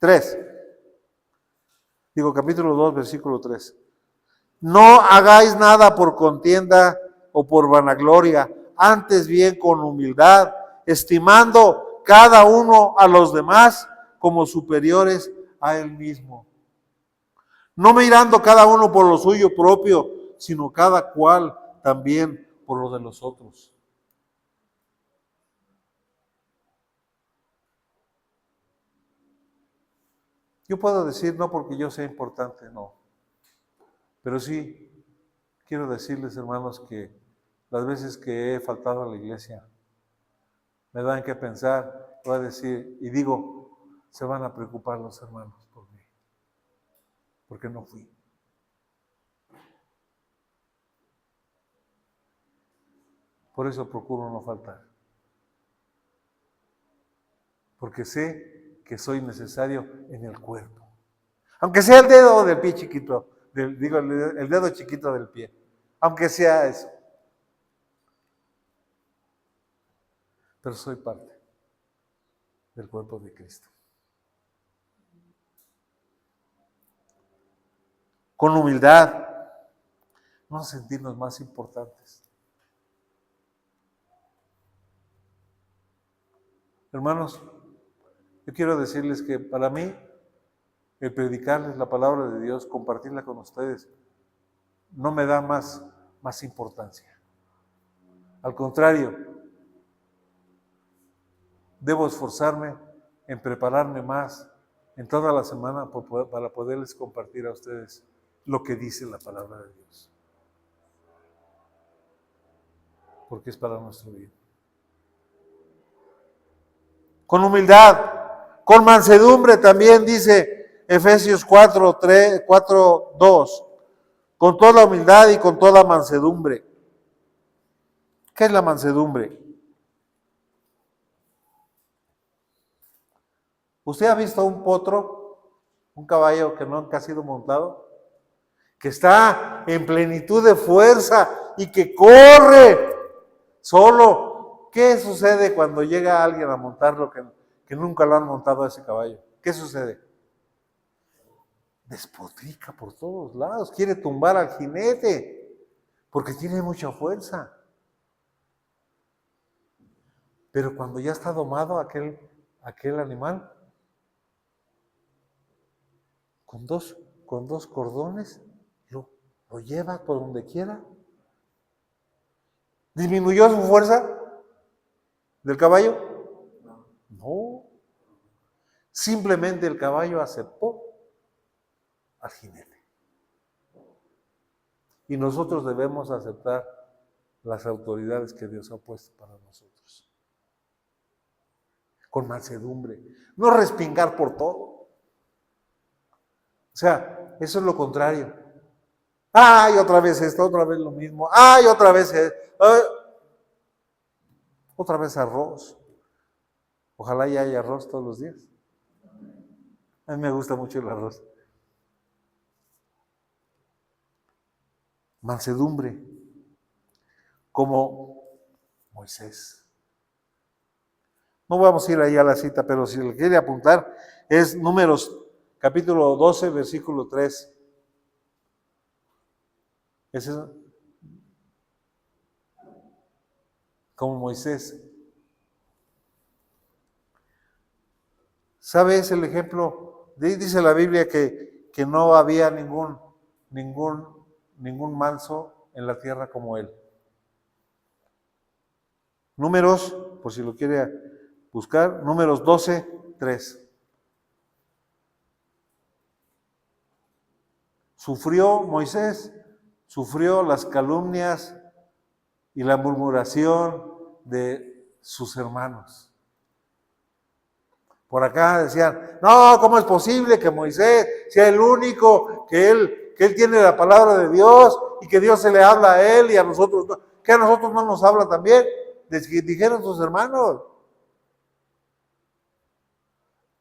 3. Digo, capítulo 2, versículo 3. No hagáis nada por contienda o por vanagloria, antes bien con humildad, estimando cada uno a los demás como superiores a él mismo. No mirando cada uno por lo suyo propio, sino cada cual también por lo de los otros. Yo puedo decir no porque yo sea importante, no. Pero sí quiero decirles, hermanos, que las veces que he faltado a la iglesia, me dan que pensar, voy a decir, y digo, se van a preocupar los hermanos por mí, porque no fui. Por eso procuro no faltar. Porque sé que soy necesario en el cuerpo. Aunque sea el dedo del pie chiquito, el dedo chiquito del pie. Aunque sea eso. Pero soy parte del cuerpo de Cristo. Con humildad, no sentirnos más importantes. Hermanos, yo quiero decirles que para mí, el predicarles la palabra de Dios, compartirla con ustedes, no me da más importancia. Al contrario, debo esforzarme en prepararme más en toda la semana para poderles compartir a ustedes lo que dice la palabra de Dios. Porque es para nuestro bien. Con humildad, con mansedumbre también dice Efesios 4:2, con toda humildad y con toda mansedumbre. ¿Qué es la mansedumbre? ¿Usted ha visto un potro, un caballo que nunca ha sido montado? Que está en plenitud de fuerza y que corre solo. ¿Qué sucede cuando llega alguien a montarlo que nunca lo han montado a ese caballo? ¿Qué sucede? Despotrica por todos lados, quiere tumbar al jinete, porque tiene mucha fuerza. Pero cuando ya está domado aquel animal, con dos cordones, lo lleva por donde quiera. ¿Disminuyó su fuerza del caballo? No. Simplemente el caballo aceptó al jinete. Y nosotros debemos aceptar las autoridades que Dios ha puesto para nosotros. Con mansedumbre. No respingar por todo. O sea, eso es lo contrario. ¡Ay, otra vez esto! Otra vez lo mismo. ¡Ay, otra vez esto! Otra vez arroz. Ojalá ya haya arroz todos los días. A mí me gusta mucho el arroz. Mansedumbre, como Moisés. No vamos a ir ahí a la cita, pero si le quiere apuntar, es Números capítulo 12, versículo 3. Ese es como Moisés. ¿Sabe? Es el ejemplo. Dice la Biblia que no había ningún manso en la tierra como él. Números, por si lo quiere buscar, Números 12, 3. Sufrió Moisés, sufrió las calumnias y la murmuración de sus hermanos. Por acá decían, no, ¿cómo es posible que Moisés sea el único, que él tiene la palabra de Dios y que Dios se le habla a él y a nosotros no? ¿Que a nosotros no nos habla también? Dijeron sus hermanos.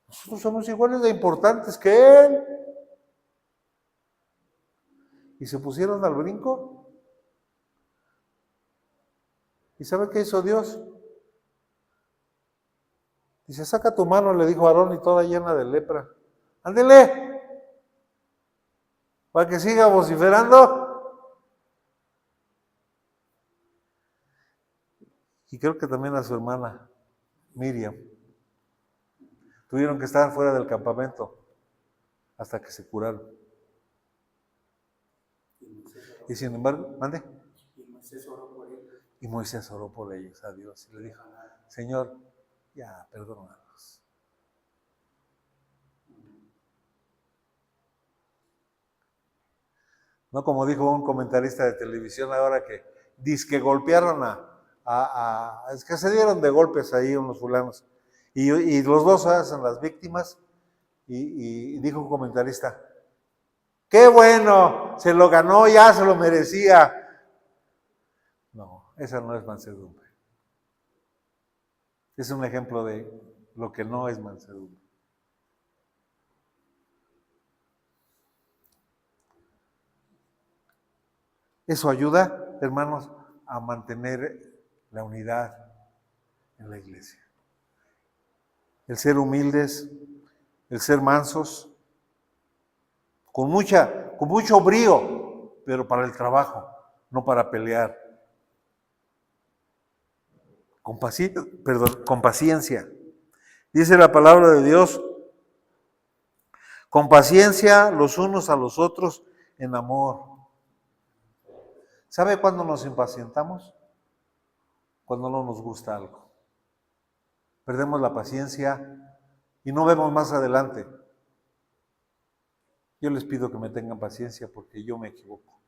Nosotros somos iguales de importantes que Él. Y se pusieron al brinco. ¿Y sabe qué hizo Dios? Dice, saca tu mano, le dijo a Aarón, y toda llena de lepra. Ándele, para que siga vociferando. Y creo que también a su hermana, Miriam. Tuvieron que estar fuera del campamento hasta que se curaron. Y sin embargo, mande. Y Moisés oró por ellos a Dios y le dijo, Señor, ya, perdónanos. No como dijo un comentarista de televisión ahora que dizque golpearon es que se dieron de golpes ahí unos fulanos. Y los dos son las víctimas. Y dijo un comentarista, ¡qué bueno! Se lo ganó, ya se lo merecía. No, esa no es mansedumbre. Es un ejemplo de lo que no es mansedumbre. Eso ayuda, hermanos, a mantener la unidad en la iglesia. El ser humildes, el ser mansos, con mucho brío, pero para el trabajo, no para pelear. Con paciencia. Dice la palabra de Dios, con paciencia los unos a los otros en amor. ¿Sabe cuándo nos impacientamos? Cuando no nos gusta algo. Perdemos la paciencia y no vemos más adelante. Yo les pido que me tengan paciencia porque yo me equivoco.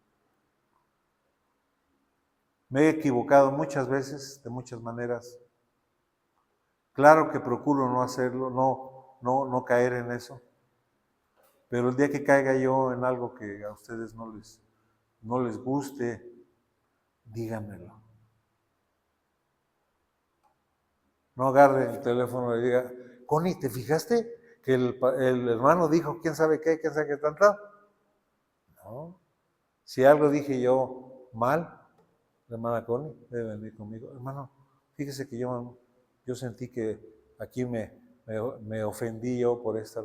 Me he equivocado muchas veces, de muchas maneras. Claro que procuro no hacerlo, no caer en eso. Pero el día que caiga yo en algo que a ustedes no les guste, díganmelo. No agarre el teléfono y diga, Connie, ¿te fijaste que el hermano dijo quién sabe qué tanto? No. Si algo dije yo mal, la hermana Connie debe venir conmigo. Hermano, fíjese que yo sentí que aquí me ofendí yo por esta.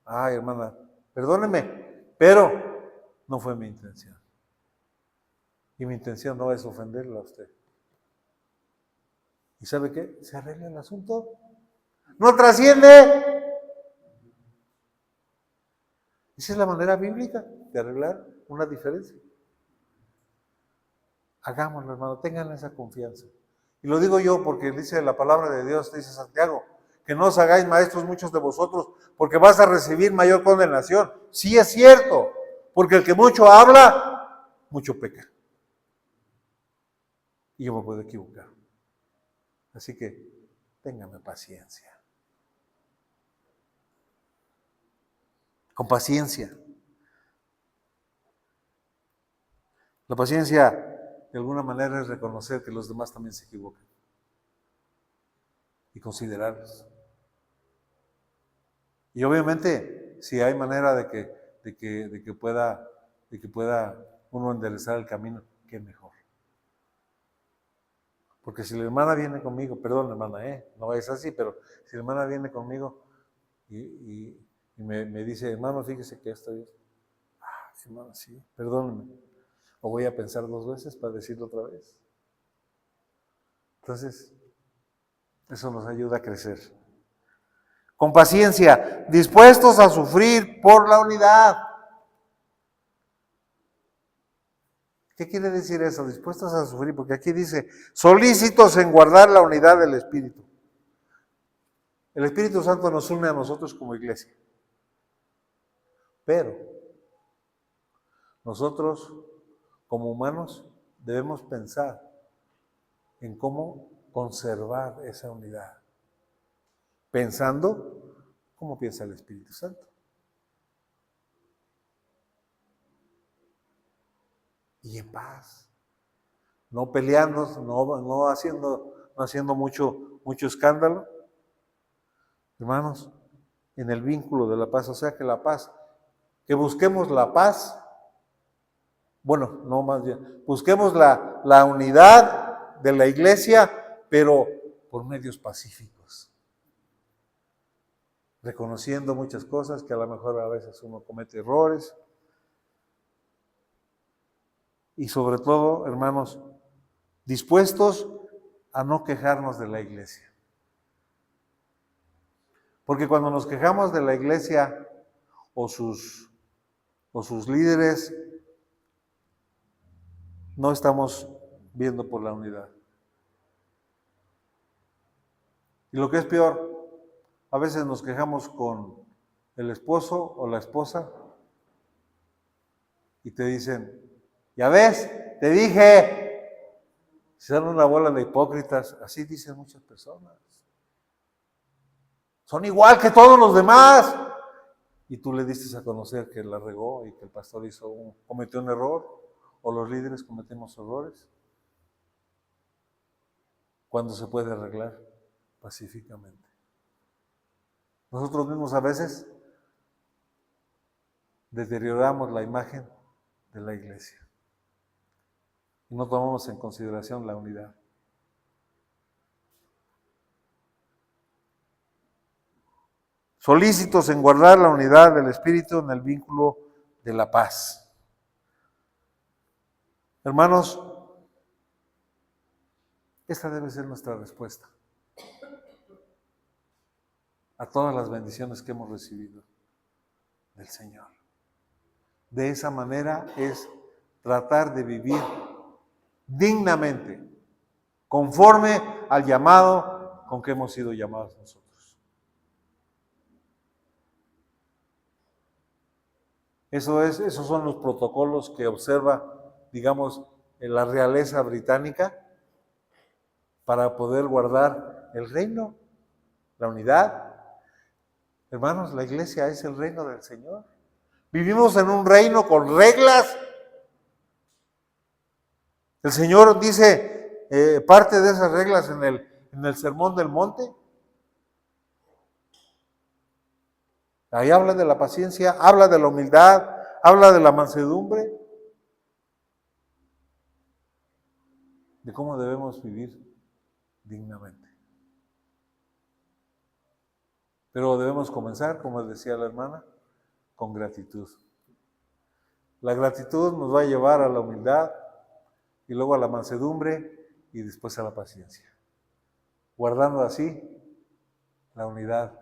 Ay, hermana, perdóneme, pero no fue mi intención. Y mi intención no es ofenderla a usted. ¿Y sabe qué? Se arregla el asunto. ¡No trasciende! Esa es la manera bíblica de arreglar una diferencia. Hagámoslo, hermano, tengan esa confianza. Y lo digo yo porque dice la palabra de Dios, dice Santiago, que no os hagáis maestros muchos de vosotros, porque vas a recibir mayor condenación. Sí es cierto, porque el que mucho habla, mucho peca. Y yo me puedo equivocar. Así que, ténganme paciencia. Con paciencia. La paciencia, de alguna manera, es reconocer que los demás también se equivocan. Y considerarlos. Y obviamente, si hay manera de que pueda uno enderezar el camino, qué mejor. Porque si la hermana viene conmigo, perdón hermana, no es así, pero si la hermana viene conmigo y me dice, hermano, fíjese que esto es, hermano, sí, perdóneme, o voy a pensar 2 veces para decirlo otra vez. Entonces, eso nos ayuda a crecer. Con paciencia, dispuestos a sufrir por la unidad. ¿Qué quiere decir eso? Dispuestos a sufrir, porque aquí dice, solícitos en guardar la unidad del Espíritu. El Espíritu Santo nos une a nosotros como iglesia. Pero nosotros, como humanos, debemos pensar en cómo conservar esa unidad. Pensando como piensa el Espíritu Santo. Y en paz. No peleando, no haciendo mucho escándalo. Hermanos, en el vínculo de la paz. O sea que la paz, que busquemos la paz, bueno, no más bien, busquemos la unidad de la iglesia, pero por medios pacíficos, reconociendo muchas cosas que a lo mejor a veces uno comete errores, y sobre todo, hermanos, dispuestos a no quejarnos de la iglesia. Porque cuando nos quejamos de la iglesia o sus líderes, no estamos viendo por la unidad. Y lo que es peor, a veces nos quejamos con el esposo o la esposa y te dicen, ya ves, te dije, se dan una bola de hipócritas, así dicen muchas personas. Son igual que todos los demás. Y tú le diste a conocer que la regó y que el pastor cometió un error, o los líderes cometemos errores, cuando se puede arreglar pacíficamente. Nosotros mismos a veces deterioramos la imagen de la iglesia y no tomamos en consideración la unidad. Solícitos en guardar la unidad del Espíritu en el vínculo de la paz. Hermanos, esta debe ser nuestra respuesta a todas las bendiciones que hemos recibido del Señor. De esa manera es tratar de vivir dignamente, conforme al llamado con que hemos sido llamados nosotros. Esos son los protocolos que observa, digamos, la realeza británica para poder guardar el reino, la unidad. Hermanos, la iglesia es el reino del Señor. Vivimos en un reino con reglas. El Señor dice parte de esas reglas en el Sermón del Monte. Ahí habla de la paciencia, habla de la humildad, habla de la mansedumbre, de cómo debemos vivir dignamente. Pero debemos comenzar, como decía la hermana, con gratitud. La gratitud nos va a llevar a la humildad y luego a la mansedumbre y después a la paciencia, guardando así la unidad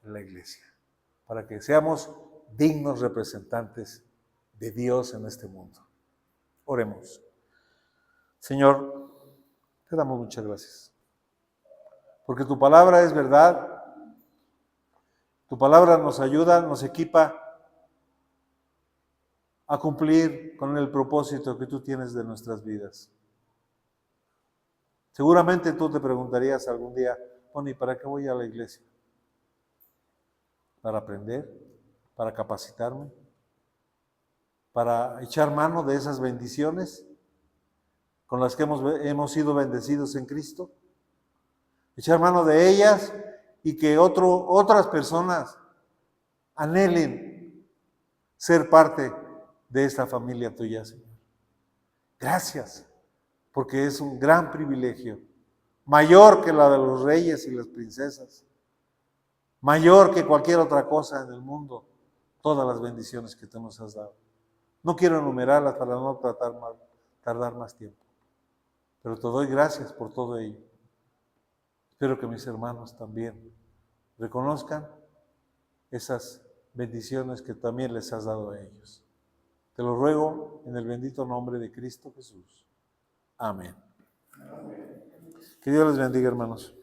de la iglesia, para que seamos dignos representantes de Dios en este mundo. Oremos. Señor, te damos muchas gracias, porque tu palabra es verdad, tu palabra nos ayuda, nos equipa a cumplir con el propósito que tú tienes de nuestras vidas. Seguramente tú te preguntarías algún día, ¿y para qué voy a la iglesia? ¿Para aprender? ¿Para capacitarme? ¿Para echar mano de esas bendiciones con las que hemos sido bendecidos en Cristo? Echar mano de ellas y que otras personas anhelen ser parte de esta familia tuya, Señor. Gracias, porque es un gran privilegio, mayor que la de los reyes y las princesas, mayor que cualquier otra cosa en el mundo, todas las bendiciones que tú nos has dado. No quiero enumerarlas para no tardar más tiempo, pero te doy gracias por todo ello. Espero que mis hermanos también reconozcan esas bendiciones que también les has dado a ellos. Te lo ruego en el bendito nombre de Cristo Jesús. Amén. Que Dios les bendiga, hermanos.